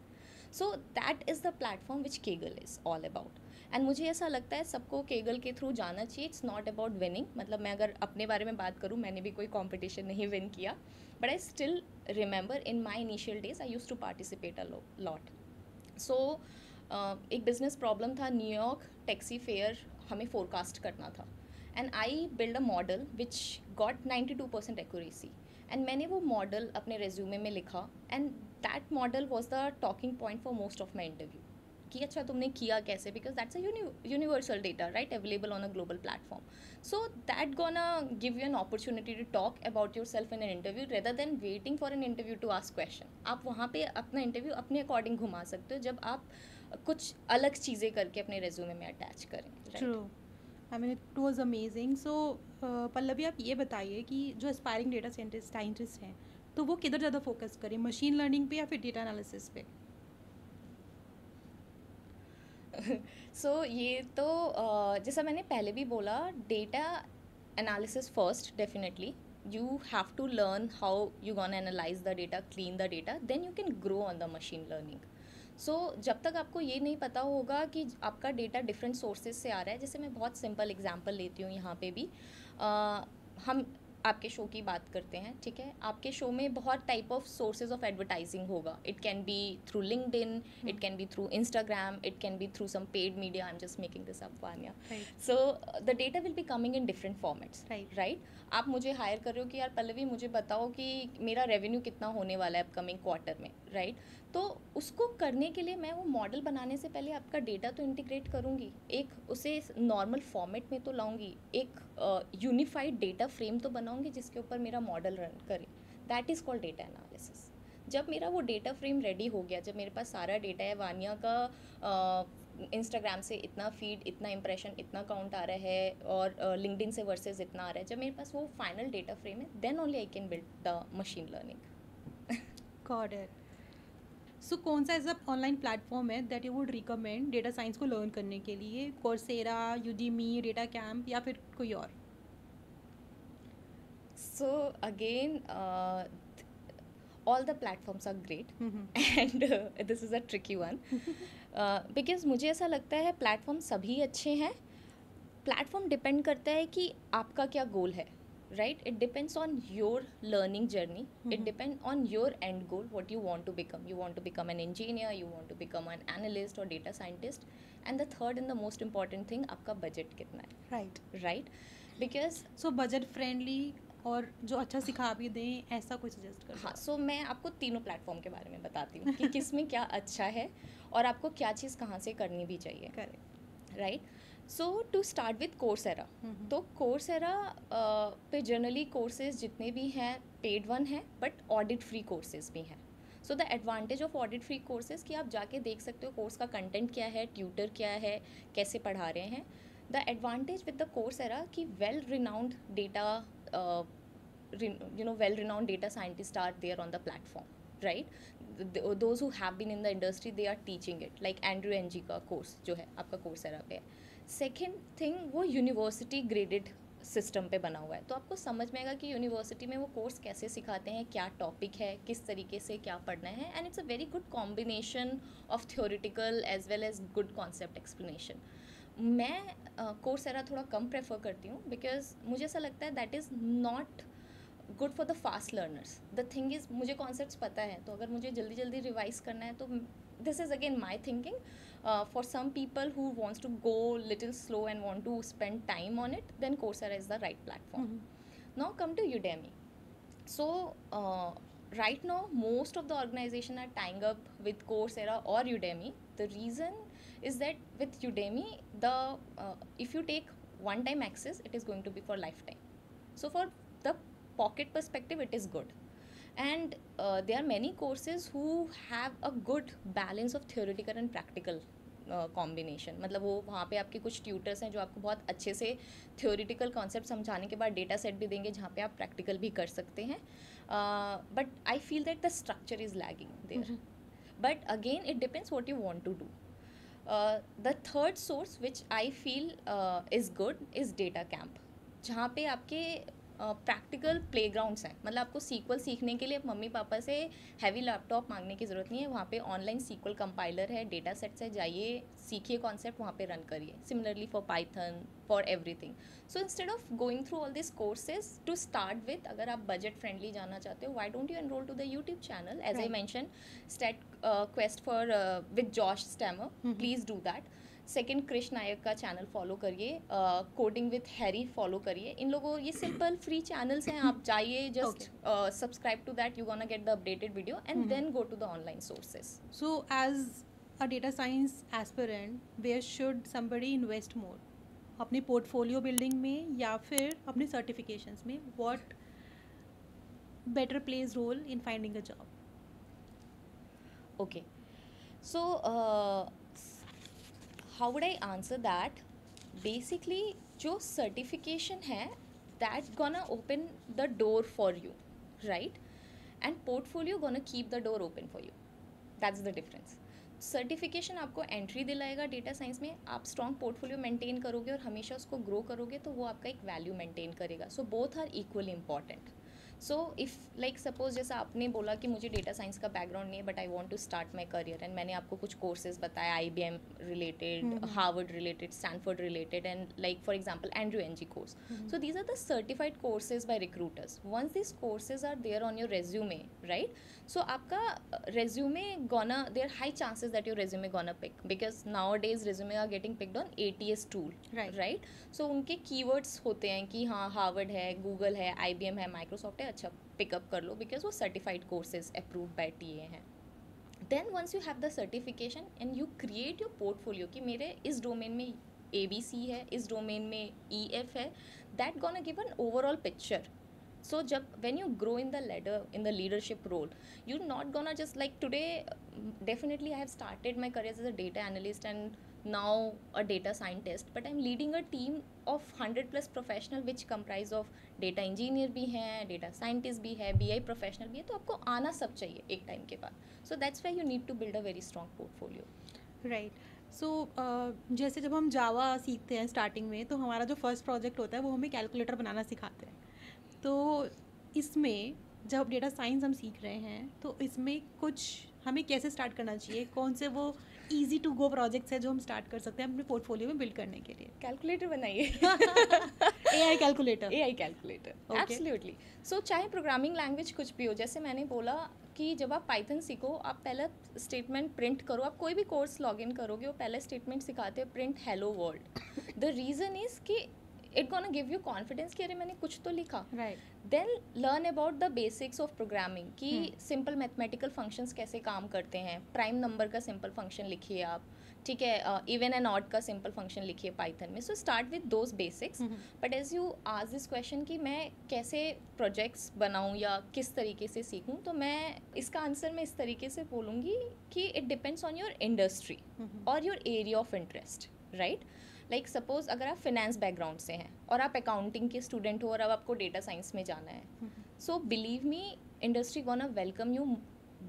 So that is the platform which Kaggle is all about. And मुझे ऐसा लगता है सबको केगल के थ्रू जाना चाहिए. It's not about winning. मतलब मैं अगर अपने बारे में बात करूँ, मैंने भी कोई कॉम्पिटिशन नहीं विन किया, but I still remember in my initial days I use to participate a lot. So एक बिजनेस प्रॉब्लम था, न्यूयॉर्क टैक्सी फेयर हमें फोरकास्ट करना था, and I build a model which got 92% accuracy. And मैंने वो model अपने resume में लिखा, and that model was the talking point for most of my interview कि अच्छा तुमने किया कैसे, because that's a universal data, right, available on a global platform. So that gonna give you an opportunity to talk about yourself in an interview rather than waiting for an interview to ask question. आप वहाँ पे अपना interview अपने according घुमा सकते हो जब आप कुछ अलग चीज़ें करके अपने रेज्यूमे में अटैच करें. True. I mean, it was amazing. So, Pallavi आप ये बताइए कि जो एस्पायरिंग डेटा साइंटिस्ट हैं, तो वो किधर ज़्यादा फोकस करें, मशीन लर्निंग पे या फिर डेटा एनालिसिस पे? सो ये तो जैसा मैंने पहले भी बोला, data analysis first. Definitely you have to learn how you gonna analyze the data, clean the data, then you can grow on the machine learning. सो जब तक आपको ये नहीं पता होगा कि आपका डेटा डिफरेंट सोर्सेज से आ रहा है, जैसे मैं बहुत सिंपल एग्जांपल लेती हूँ यहाँ पे भी. हम आपके शो की बात करते हैं, ठीक है, आपके शो में बहुत type of sources of advertising होगा. It can be through LinkedIn, it can be through Instagram, it can be through some paid media. I am just making this up, Vanya. So the data will be coming in different formats, right. आप मुझे higher कर रहे हो कि यार पल्लवी मुझे बताओ कि मेरा रेवेन्यू कितना होने वाला है अपकमिंग क्वार्टर में, राइट. तो उसको करने के लिए मैं वो मॉडल बनाने से पहले आपका डेटा तो इंटीग्रेट करूँगी, एक उसे नॉर्मल फॉर्मेट में तो लाऊंगी, एक यूनिफाइड डेटा फ्रेम तो बनाऊंगी जिसके ऊपर मेरा मॉडल रन करे. That is called data analysis. जब मेरा वो डेटा फ्रेम रेडी हो गया, जब मेरे पास सारा डेटा है, वानिया का इंस्टाग्राम से इतना फीड, इतना इंप्रेशन, इतना काउंट आ रहा है, और लिंक्डइन से वर्सेस इतना आ रहा है, जब मेरे पास वो फाइनल डेटा फ्रेम है, then only I can build the machine learning. Got it. So कौन सा ऐसा ऑनलाइन प्लेटफॉर्म है that you would recommend data science को लर्न करने के लिए? कोर्सेरा, यूडीमी, डेटा कैंप या फिर कोई और? So again all the platforms are great. And this is a tricky one because मुझे ऐसा लगता है प्लेटफॉर्म सभी अच्छे हैं. प्लेटफॉर्म डिपेंड करता है कि आपका क्या गोल है, right? It depends on your learning journey. It depends on your end goal, what you want to become. You want to become an engineer, you want to become an analyst or data scientist. And the third and the most important thing, आपका budget कितना है, right. right? Because so budget friendly और जो अच्छा सिखा भी दें, ऐसा कोई सजेस्ट कर हाँ, सो मैं आपको तीनों प्लेटफॉर्म के बारे में बताती हूँ कि किस में क्या अच्छा है और आपको क्या चीज़ कहाँ से करनी भी चाहिए, correct. Right? So to start with Coursera. तो कोर्सेरा पे जनरली कोर्सेज जितने भी हैं पेड वन है, बट ऑडिट फ्री कोर्सेज भी हैं. So the advantage of audit free courses कि आप जाके देख सकते हो कोर्स का कंटेंट क्या है, ट्यूटर क्या है, कैसे पढ़ा रहे हैं. The advantage with the Coursera कि well renowned data well renowned data scientists are there on the platform, right? Those who have been in the industry, they are teaching it, like Andrew Ng का course जो है आपका Coursera पे है. Second thing, वो university graded system पे बना हुआ है, तो आपको समझ में आएगा कि यूनिवर्सिटी में वो कोर्स कैसे सिखाते हैं, क्या टॉपिक है, किस तरीके से क्या पढ़ना है. And it's a very good combination of theoretical as well as good concept explanation. मैं कोर्सेरा थोड़ा कम प्रेफर करती हूँ बिकॉज मुझे ऐसा लगता है that is not good for the fast learners. The thing is मुझे कॉन्सेप्ट्स पता है, तो अगर मुझे जल्दी जल्दी रिवाइज करना है तो this is again my thinking. For some people who wants to go little slow and want to spend time on it, then Coursera is the right platform. Now come to Udemy. So right now most of the organization are tying up with Coursera or Udemy. The reason is that with Udemy, the if you take one time access, it is going to be for lifetime. So for the pocket perspective, it is good. And there are many courses who have a good balance of theoretical and practical combination. मतलब वो वहाँ पे आपके कुछ tutors हैं जो आपको बहुत अच्छे से theoretical concept समझाने के बाद डेटा सेट भी देंगे जहाँ पे आप प्रैक्टिकल भी कर सकते हैं. But I feel that the structure is lagging there. But again, it depends what you want to do. The third source which I feel is good is Data Camp, जहाँ पे आपके प्रैक्टिकल प्लेग्राउंड्स हैं. मतलब आपको sequel सीखने के लिए mummy papa से हैवी लैपटॉप मांगने की ज़रूरत नहीं है. वहाँ पे ऑनलाइन सीक्वल कंपाइलर है, डेटा सेट्स है, जाइए सीखिए कॉन्सेप्ट, वहाँ पे रन करिए. Similarly for Python, for everything. So instead of going through all this courses to start with, अगर आप बजट फ्रेंडली जाना चाहते हो, why don't you enroll to the YouTube channel as I mention stat quest for with Josh Starmer. Please do that. Second, Krishna Naik का channel follow करिए, coding with Harry follow करिए. इन लोगों ये सिंपल फ्री चैनल्स हैं, आप जाइए just subscribe to that, you gonna get the updated video and then go to the online sources. So as a data science aspirant, where should somebody invest more? अपने portfolio building में या फिर अपने certifications में? What better plays role in finding a job? Okay, so how would I answer that? Basically जो certification है that gonna open the door for you, right? And portfolio gonna keep the door open for you. That's the difference. Certification आपको entry दिलाएगा data science में, आप strong portfolio maintain करोगे और हमेशा उसको ग्रो करोगे तो वो आपका एक वैल्यू मेंटेन करेगा. So both are equally important. So if like suppose जैसा आपने बोला कि मुझे डेटा साइंस का बैकग्राउंड नहीं है but I want to start my career, and मैंने आपको कुछ कोर्सेज बताया, IBM related, Harvard related, Stanford related, and like for example Andrew N G course. So these are the certified courses by recruiters. Once this courses are there on your resume, right? So आपका resume gonna, there high chances that your resume gonna pick, because now days resume are getting picked on ATS tool, right? सो उनके keywords होते हैं कि हाँ Harvard है, Google है, IBM है, Microsoft है, अच्छा पिकअप कर लो बिकॉज वो certified courses approved by TA हैं. Then once you have the certification and you create your portfolio कि मेरे इस डोमेन में ABC है, इस डोमेन में EF है, that gonna give an overall picture. So when you grow in the ladder, in the leadership role, you're not gonna just like today, definitely I have started my career as a data analyst and now a data scientist, but I'm leading a team of 100+ professional which comprise of data engineer भी हैं, data scientist भी है, BI professional भी है. तो आपको आना सब चाहिए एक टाइम के बाद. So that's why you need to build a very strong portfolio. Right. सो जैसे जब हम जावा सीखते हैं स्टार्टिंग में, तो हमारा जो फर्स्ट प्रोजेक्ट होता है वो हमें कैलकुलेटर बनाना सिखाते हैं. तो इसमें जब डेटा साइंस हम सीख रहे हैं तो इसमें कुछ हमें कैसे स्टार्ट करना चाहिए? कौन से वो इजी टू गो प्रोजेक्ट्स है जो हम स्टार्ट कर सकते हैं अपने पोर्टफोलियो में बिल्ड करने के लिए? कैलकुलेटर बनाइए। AI calculator. AI calculator, Okay. Absolutely. So चाहे प्रोग्रामिंग लैंग्वेज कुछ भी हो, जैसे मैंने बोला कि जब आप पाइथन सीखो, आप पहला स्टेटमेंट प्रिंट करो। आप कोई भी कोर्स लॉग इन करोगे, वो पहला स्टेटमेंट सिखाते हैं print hello world. The reason is कि it gonna give you confidence कि अरे मैंने कुछ तो लिखा। Right. Then learn about the basics of programming कि सिंपल मैथमेटिकल फंक्शंस कैसे काम करते हैं। प्राइम नंबर का सिंपल फंक्शन लिखिए आप, ठीक है, इवन एंड ऑड का सिंपल फंक्शन लिखिए पाइथन में। So start with those basics. But as you ask this question कि मैं कैसे प्रोजेक्ट्स बनाऊँ या किस तरीके से सीखूँ, तो मैं इसका आंसर मैं इस तरीके से बोलूँगी कि it depends on your industry और your area of interest, right. Like suppose अगर आप फिनेंस बैकग्राउंड से हैं और आप अकाउंटिंग के स्टूडेंट हो और अब आपको डेटा साइंस में जाना है, so believe me, industry gonna welcome you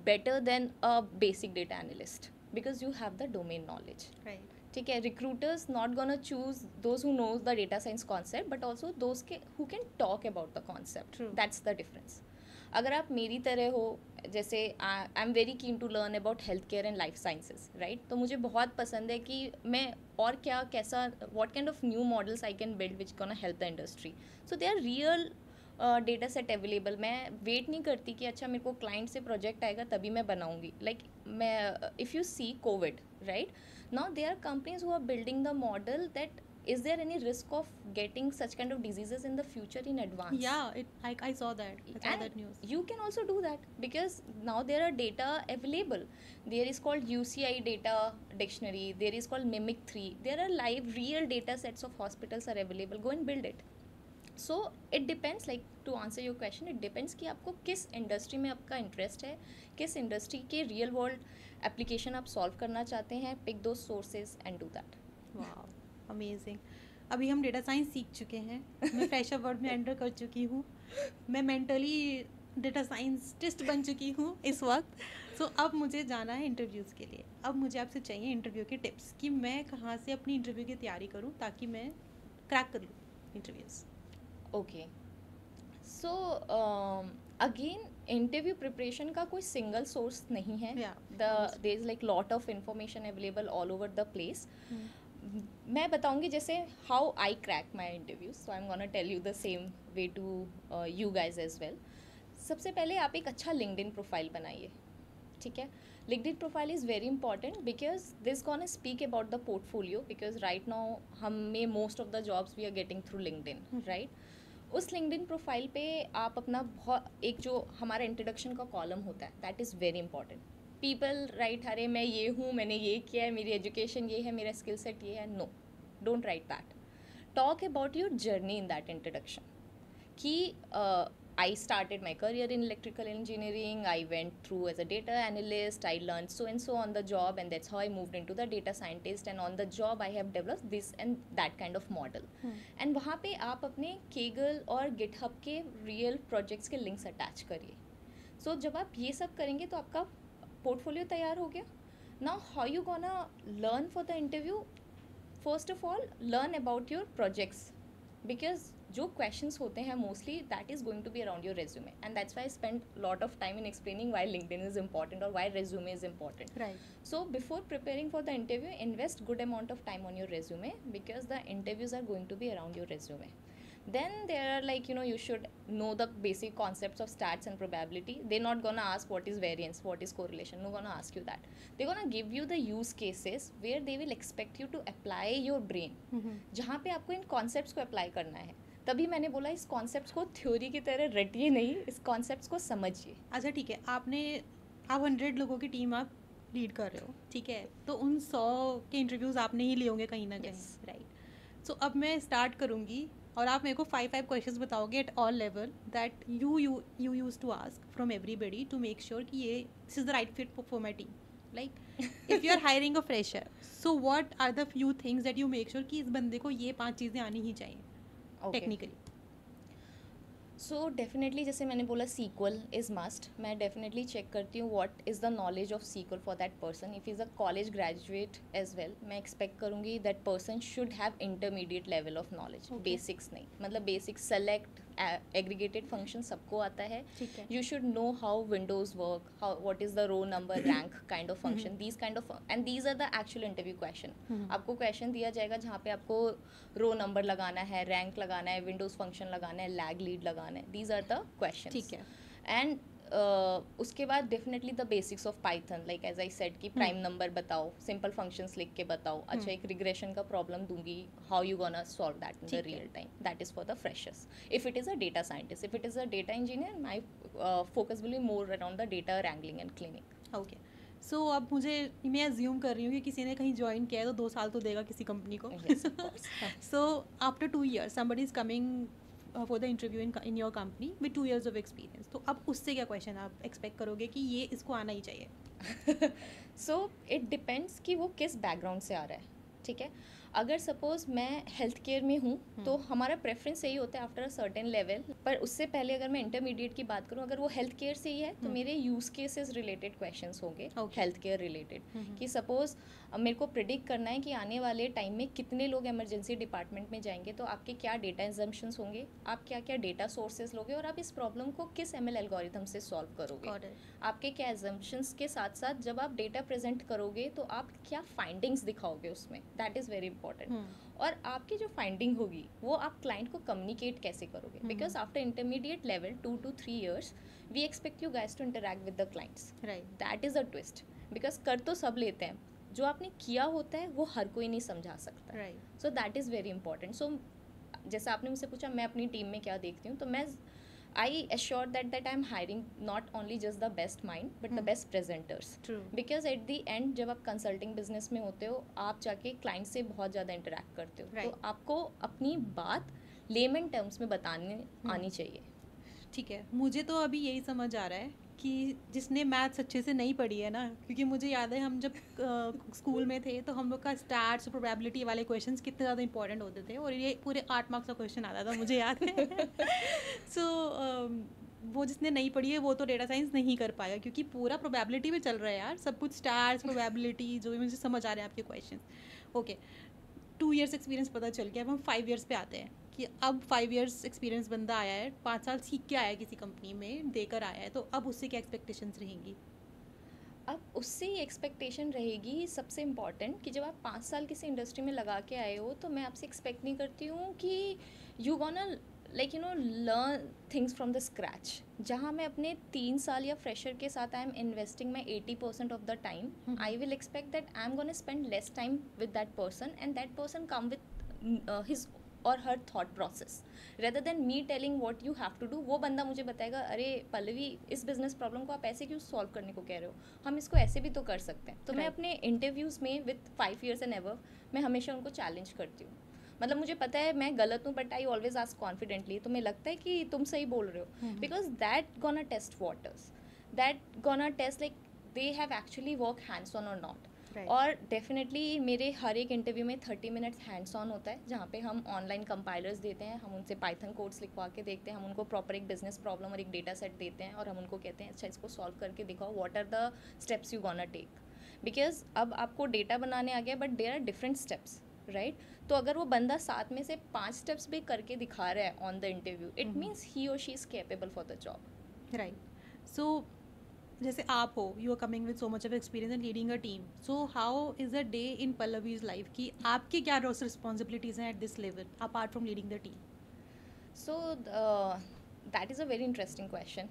better than a basic data analyst because you have the domain knowledge, right. ठीक है। Recruiters not gonna choose those who knows the data science concept but also those के who can talk about the concept, True. That's the difference. अगर आप मेरी तरह हो, जैसे I am very keen to learn about health care and life sciences, right, तो मुझे बहुत पसंद है कि मैं और क्या कैसा what kind of new models I can build which gonna help the industry. So they are real data set available. मैं वेट नहीं करती कि अच्छा मेरे को क्लाइंट से प्रोजेक्ट आएगा तभी मैं बनाऊंगी। लाइक मैं if you see COVID, right, now there are companies who are building the model that is there any risk of getting such kind of diseases in the future in advance? Yeah, I saw that. I saw that news. You can also do that because now there are data available. There is called UCI data dictionary. There is called Mimic 3. There are live real data sets of hospitals are available. Go and build it. So it depends, like to answer your question, it depends कि आपको किस industry में आपका interest है, किस industry के real world application आप solve करना चाहते हैं। पिक दो sources and do that. Wow, amazing. अभी हम डेटा साइंस सीख चुके हैं, मैं फ्रेशर वर्ड में एंटर कर चुकी हूँ, मैं मेंटली डेटा साइंटिस्ट बन चुकी हूँ इस वक्त। सो अब मुझे जाना है इंटरव्यूज़ के लिए। अब मुझे आपसे चाहिए इंटरव्यू के टिप्स कि मैं कहाँ से अपनी इंटरव्यू की तैयारी करूँ ताकि मैं क्रैक कर लूँ interviews. Okay, so again interview preparation का कोई सिंगल सोर्स नहीं है। There is like lot of information available all over the place. मैं बताऊंगी जैसे how I crack my interviews, so I am gonna tell you the same way to you guys as well. सबसे पहले आप एक अच्छा लिंक्डइन प्रोफाइल बनाइए, ठीक है। LinkedIn profile is very important because this gonna speak about the portfolio because right now हमें most of the jobs we are getting through LinkedIn, right. उस लिंक्डइन प्रोफाइल पे आप अपना बहुत एक जो हमारा इंट्रोडक्शन का कॉलम होता है that is very important. People right अरे मैं ये हूँ, मैंने ये किया है, मेरी एजुकेशन ये है, मेरा स्किल सेट ये है। No, don't write that. Talk about your journey in that introduction कि I started my career in electrical engineering, I went through as a data analyst, I learned so and so on the job, and that's how I moved into the data scientist, and on the job I have developed this and that kind of model. And वहाँ पे आप अपने Kaggle और GitHub के real projects के links attach करिए। So जब आप ये सब करेंगे तो आपका portfolio तैयार हो गया। Now how you gonna learn for the interview? First of all, learn about your projects because जो क्वेश्चंस होते हैं mostly that is going to be around your resume, and that's why I spend lot of time in explaining why LinkedIn is important और why resume is important, right. So before preparing for the interview invest good amount of time on your resume because the interviews are going to be around your resume. Then there are like, you should know the basic concepts of stats and probability. They're not gonna ask what is variance, what is correlation. No gonna ask you that. They're gonna give you the use cases where they will expect you to apply your brain. जहाँ पे आपको इन concepts को apply करना है. तभी मैंने बोला इस concepts को theory की तरह रटिए नहीं, इस concepts को समझिए. अच्छा ठीक है, आप 100 लोगों की टीम आप लीड कर रहे हो, ठीक है, तो उन 100 के इंटरव्यूज़ आपने ही लिए होंगे कहीं ना कहीं, राइट। सो अब मैं स्टार्ट करूँगी और आप मेरे को 5 क्वेश्चंस बताओगे at all level that you use to ask from everybody to make sure कि ये this is the right fit for my team. Like if you are hiring a fresher, so what are the few things that you make sure कि इस बंदे को ये 5 चीज़ें आनी ही चाहिए टेक्निकली? सो डेफिनेटली जैसे मैंने बोला SQL इज़ मस्ट. मैं डेफिनेटली चेक करती हूँ what is the knowledge of SQL for that person. If is a college graduate as well, मैं एक्सपेक्ट करूँगी that person should have intermediate level of knowledge, basics नहीं. मतलब basics select, aggregated function सबको आता है. ठीक है. You should know how windows work, how what is the row number rank kind of function, these kind of, and these are the actual interview question. आपको question दिया जाएगा जहाँ पे आपको रो नंबर लगाना है, रैंक लगाना है, विंडोज फंक्शन लगाना है, लैग लीड लगाना है. These are the question. ठीक है. एंड उसके बाद definitely the basics of Python, like as I said कि प्राइम नंबर बताओ, सिंपल फंक्शंस लिख के बताओ. अच्छा, एक रिग्रेशन का प्रॉब्लम दूंगी, how you gonna solve that in the real time. That is for the freshers. If it is a data scientist, if it is a data engineer, my focus will be more around the data wrangling and cleaning. Okay. So अब मैं assume कर रही हूँ कि किसी ने कहीं join किया है तो 2 साल तो देगा किसी कंपनी को. So after 2 years somebody is coming for the interview in your company with 2 years of experience. तो अब उससे क्या क्वेश्चन आप एक्सपेक्ट करोगे कि ये इसको आना ही चाहिए? सो इट डिपेंड्स कि वो किस बैकग्राउंड से आ रहा है. ठीक है, अगर सपोज मैं हेल्थ केयर में हूँ तो हमारा प्रेफरेंस यही होता है आफ्टर अ सर्टेन लेवल. पर उससे पहले अगर मैं इंटरमीडिएट की बात करूँ, अगर वो हेल्थ केयर से ही है तो मेरे यूज केसेस रिलेटेड क्वेश्चंस होंगे हेल्थ केयर रिलेटेड. कि सपोज मेरे को प्रिडिक्ट करना है कि आने वाले टाइम में कितने लोग इमरजेंसी डिपार्टमेंट में जाएंगे, तो आपके क्या डेटा एजम्पशंस होंगे, आप क्या क्या डेटा सोर्सेज लोगे और आप इस प्रॉब्लम को किस ML एल्गोरिथम से सॉल्व करोगे. आपके क्या एजम्पशंस के साथ साथ जब आप डेटा प्रेजेंट करोगे तो आप क्या फाइंडिंग्स दिखाओगे उसमें. That is very important. और आपकी जो फाइंडिंग होगी वो आप क्लाइंट को कम्युनिकेट कैसे करोगे. Because after intermediate level 2 to 3 years we expect you guys to interact with the clients. That is a twist. Because कर तो सब लेते हैं, जो आपने किया होता है वो हर कोई नहीं समझा सकता. So that is very important. So जैसे आपने मुझसे पूछा मैं अपनी टीम में क्या देखती हूँ, तो मैं I assure that I'm hiring not only just the best mind but the best presenters. True. Because at the end जब आप कंसल्टिंग बिजनेस में होते हो, आप जाके क्लाइंट से बहुत ज़्यादा इंटरेक्ट करते हो. तो आपको अपनी बात लेमन टर्म्स में बताने आनी चाहिए. ठीक है. मुझे तो अभी यही समझ आ रहा है कि जिसने मैथ्स अच्छे से नहीं पढ़ी है ना, क्योंकि मुझे याद है हम जब स्कूल में थे तो हम लोग का स्टैट्स और प्रोबेबिलिटी वाले क्वेश्चंस कितने ज़्यादा इंपॉर्टेंट होते थे, और ये पूरे 8 मार्क्स का क्वेश्चन आता था, मुझे याद है. सो वो जिसने नहीं पढ़ी है वो तो डेटा साइंस नहीं कर पाया, क्योंकि पूरा प्रोबेबिलिटी में चल रहा है यार, सब कुछ स्टैट्स, प्रोबेबिलिटी, जो भी मुझे समझ आ रहे हैं आपके क्वेश्चन. ओके, 2 years एक्सपीरियंस पता चल गया. अब हम 5 years पे आते हैं कि अब 5 years एक्सपीरियंस बंदा आया है, 5 साल सीख के आया है किसी कंपनी में, देकर आया है, तो अब उससे क्या एक्सपेक्टेशंस रहेंगी? अब उससे ही एक्सपेक्टेशन रहेगी सबसे इम्पॉर्टेंट कि जब आप 5 साल किसी इंडस्ट्री में लगा के आए हो, तो मैं आपसे एक्सपेक्ट नहीं करती हूँ कि you gonna like you know learn things from the scratch. जहाँ मैं अपने 3 साल या फ्रेशर के साथ I am investing my 80% of the time, I will expect that I am gonna spend less time with that person and that person come with his or her thought process rather than me telling what you have to do. वो बंदा मुझे बताएगा, अरे पल्लवी इस business problem को आप ऐसे क्यों सॉल्व करने को कह रहे हो, हम इसको ऐसे भी तो कर सकते हैं. तो मैं अपने इंटरव्यूज़ में विथ 5 years एंड एवर मैं हमेशा उनको चैलेंज करती हूँ. मतलब मुझे पता है मैं गलत हूँ, but I always ask confidently, तुम्हें लगता है कि तुम सही बोल रहे हो, because that gonna test waters, that gonna test like they have actually work hands on और नॉट. और डेफिनेटली मेरे हर एक इंटरव्यू में 30 minutes हैंड्स ऑन होता है, जहाँ पे हम ऑनलाइन कंपाइलर्स देते हैं, हम उनसे पाइथन कोड्स लिखवा के देखते हैं, हम उनको प्रॉपर एक बिजनेस प्रॉब्लम और एक डेटा सेट देते हैं और हम उनको कहते हैं अच्छा इसको सॉल्व करके दिखाओ, what are the steps you gonna take. Because अब आपको डेटा बनाने आ गया, but there are different steps, right. तो अगर वो बंदा 7 में से 5 स्टेप्स भी करके दिखा रहा है on the interview, it means he or she is capable for the job. Right. So जैसे आप हो, you are coming with so much of experience and leading a team, so how is a day in Pallavi's life कि आपकी क्या रोज responsibilities हैं at this level apart from leading the team? So that is a very interesting question,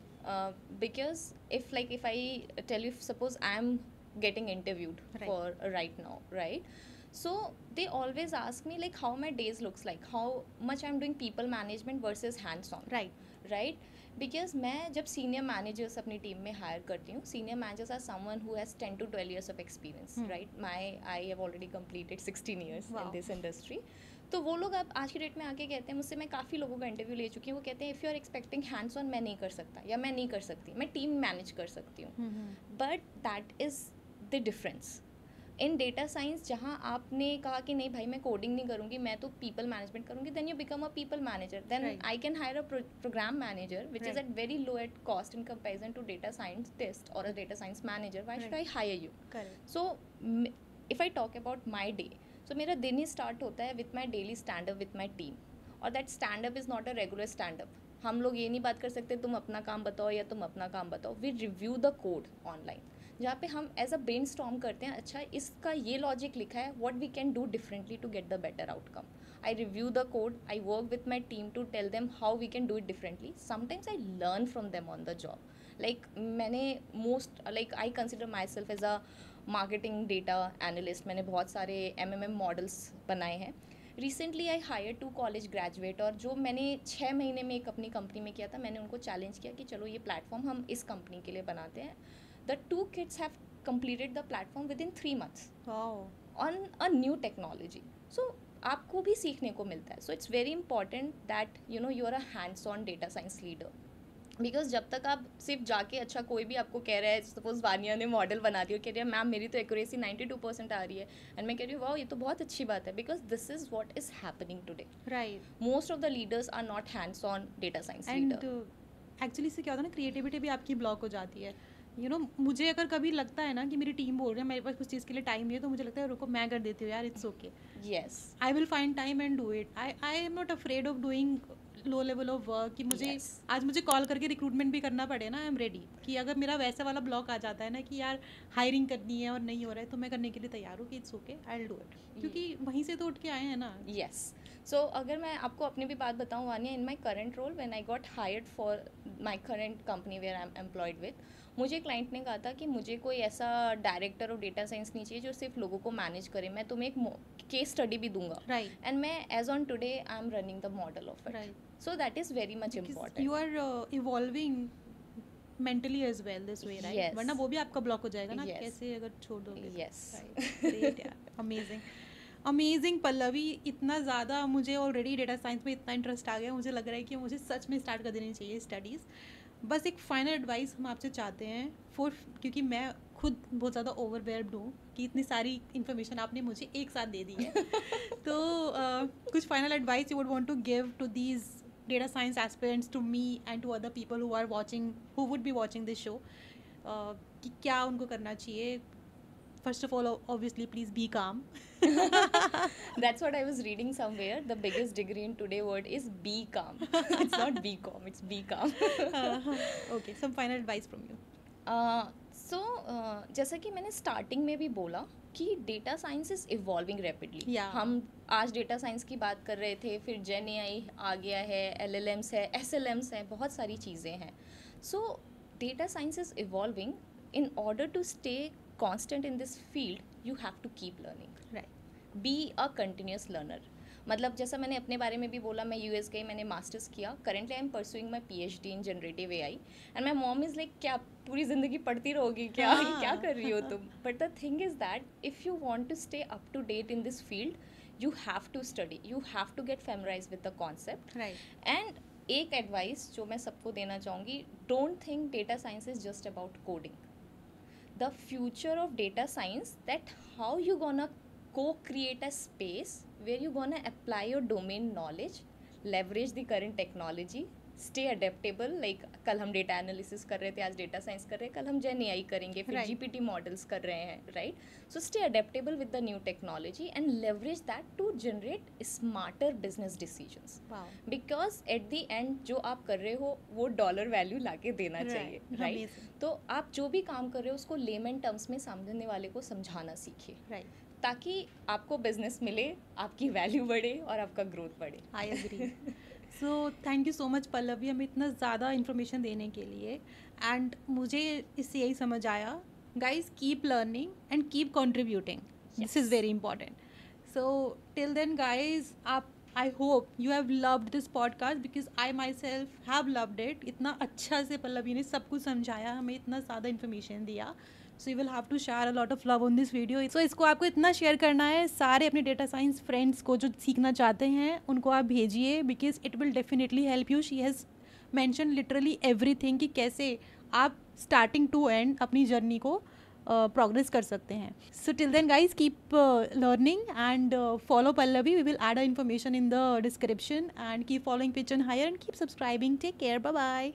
because if I tell you, suppose I am getting interviewed for right now, right? So they always ask me like how my days looks like, how much I'm doing people management versus hands on, right? Because मैं जब senior managers अपनी team में hire करती हूँ, senior managers are someone who has 10 to 12 years of experience, right? I have already completed 16 years in this industry. तो वो लोग अब आज की डेट में आके कहते हैं मुझसे, मैं काफ़ी लोगों का इंटरव्यू ले चुकी हूँ, वो कहते हैं if you are expecting hands on, मैं नहीं कर सकता या मैं नहीं कर सकती, मैं टीम मैनेज कर सकती हूँ. But that is the difference in data science. जहाँ आपने कहा कि नहीं भाई मैं कोडिंग नहीं करूँगी, मैं तो पीपल मैनेजमेंट करूँगी, then you become a people manager, then I can hire a program manager which is at very low at cost in comparison to data scientist or a data science manager. Why should I hire you? So if I talk about my day, so मेरा दिन ही start होता है with my daily stand up with my team, और that stand up is not a regular stand up. हम लोग ये नहीं बात कर सकते तुम अपना काम बताओ या तुम अपना काम बताओ. We review the code online, जहाँ पे हम एज अ ब्रेन स्टॉर्म करते हैं. अच्छा, इसका ये लॉजिक लिखा है, what we can do differently to get the better outcome. I review the code, I work with my team to tell them how we can do it differently. Sometimes I learn from them on the job. Like मैंने I consider myself as a marketing data analyst. मैंने बहुत सारे MMM models बनाए हैं. Recently I hired 2 college graduate, और जो मैंने 6 महीने में एक अपनी कंपनी में किया था, मैंने उनको चैलेंज किया कि चलो ये प्लेटफॉर्म हम इस कंपनी के लिए बनाते हैं. The 2 kids have completed the platform within 3 months. Wow. On a new technology. So आपको भी सीखने को मिलता है. So it's very important that you know you are a hands on data science leader. Because जब तक आप सिर्फ जाके, अच्छा कोई भी आपको कह रहा है, सपोज वानिया ने मॉडल बना दिया, कह रही है मैम मेरी तो एक्यूरेसी 92% आ रही है, एंड मैं कह रही हूँ वाओ ये तो बहुत अच्छी बात है, because this is what is happening today. Right. Most of the leaders are not hands on data science leader. And actually इससे क्या होता है ना, क्रिएटिविटी भी आपकी ब्लॉक हो जाती है. यू नो मुझे अगर कभी लगता है ना कि मेरी टीम बोल रही है मेरे पास कुछ चीज़ के लिए टाइम नहीं है, तो मुझे लगता है रुको मैं कर देती हूँ यार, it's okay. Yes, I will find time and do it. I am not afraid of doing low level of work कि मुझे आज मुझे कॉल करके रिक्रूटमेंट भी करना पड़े ना, आई एम रेडी. कि अगर मेरा वैसा वाला ब्लॉक आ जाता है ना कि यार हायरिंग करनी है और नहीं हो रहा है, तो मैं करने के लिए तैयार हूँ कि it's okay, I will do it, क्योंकि वहीं से तो उठ के आए हैं ना. यस. सो अगर मैं आपको अपनी भी बात बताऊँ Vania, in my current role when I got hired for my current company where I am employed with, मुझे क्लाइंट ने कहा था कि मुझे कोई ऐसा डायरेक्टर ऑफ डेटा साइंस नहीं चाहिए जो सिर्फ लोगों को मैनेज करे, मैं तुम्हें एक केस स्टडी भी दूंगा. राइट. एंड मैं as on today I am running the model of it. Right. So that is very much important. You are evolving mentally as well this way, right. वरना वो भी आपका ब्लॉक हो जाएगा ना. Yes. कैसे अगर छोड़ दोगे. Yes. ग्रेट यार, अमेजिंग अमेजिंग. पल्लवी, इतना ज़्यादा मुझे ऑलरेडी डेटा साइंस में इतना इंटरेस्ट आ गया, मुझे लग रहा है कि मुझे सच में स्टार्ट कर देनी चाहिए स्टडीज़. बस एक फाइनल एडवाइस हम आपसे चाहते हैं क्योंकि मैं खुद बहुत ज़्यादा ओवरवेल्म्ड हूँ कि इतनी सारी इन्फॉर्मेशन आपने मुझे एक साथ दे दी है. तो कुछ final advice you would want to give to these data science aspirants, to me and to other people who would be watching this show, कि क्या उनको करना चाहिए. First of all, obviously, please be calm. That's what I was reading somewhere. The biggest degree in today word is be calm. It's not be calm, it's be calm. Okay, some final advice from you. जैसा कि मैंने starting में भी बोला कि data science is evolving rapidly. हम आज data science की बात कर रहे थे, फिर जेन एआई आ गया है, LLMs है, SLMs है, बहुत सारी चीज़ें हैं. So data science is evolving. In order to stay constant in this field you have to keep learning. Right. Be a continuous learner. मतलब जैसा मैंने अपने बारे में भी बोला, मैं US गई, मैंने मास्टर्स किया. Currently I am pursuing my PhD in generative AI, and my mom is like क्या पूरी ज़िंदगी पढ़ती रहोगी क्या? क्या कर रही हो तुम? But the thing is that if you want to stay up to date in this field, you have to study, you have to get familiarize with the concept. Right. And एक एडवाइस जो मैं सबको देना चाहूँगी, don't think data science is just about coding. The future of data science, that how you gonna co-create a space where you gonna apply your domain knowledge, leverage the current technology, stay adaptable. Like कल हम data analysis कर रहे थे, आज data science कर रहे हैं, कल हम Gen AI करेंगे, फिर GPT models कर रहे हैं, right? So stay adaptable with the new technology and leverage that to generate smarter business decisions. Wow. Because at the end जो आप कर रहे हो वो dollar value लाके देना चाहिए, right? तो आप जो भी काम कर रहे हो उसको layman terms में समझने वाले को समझाना सीखिए. Right. ताकि आपको बिजनेस मिले, आपकी वैल्यू बढ़े और आपका ग्रोथ बढ़े. I agree. So thank you so much Pallavi, हमें इतना ज़्यादा इन्फॉर्मेशन देने के लिए. एंड मुझे इससे यही समझ आया, guys keep learning and keep contributing. This is very important. So till then guys, I hope you have loved this podcast because I myself have loved it. इतना अच्छा से पल्लवी ने सब कुछ समझाया, हमें इतना ज़्यादा इन्फॉर्मेशन दिया. So you will have to share a lot of love on this video. So इसको आपको इतना शेयर करना है, सारे अपने डेटा साइंस फ्रेंड्स को जो सीखना चाहते हैं उनको आप भेजिए, because it will definitely help you. She has mentioned literally everything कि कैसे आप स्टार्टिंग टू एंड अपनी जर्नी को प्रोग्रेस कर सकते हैं. So till then guys keep learning and follow Pallavi. We will add a information in the description and keep following pitch and hire and keep subscribing. Take care, bye bye.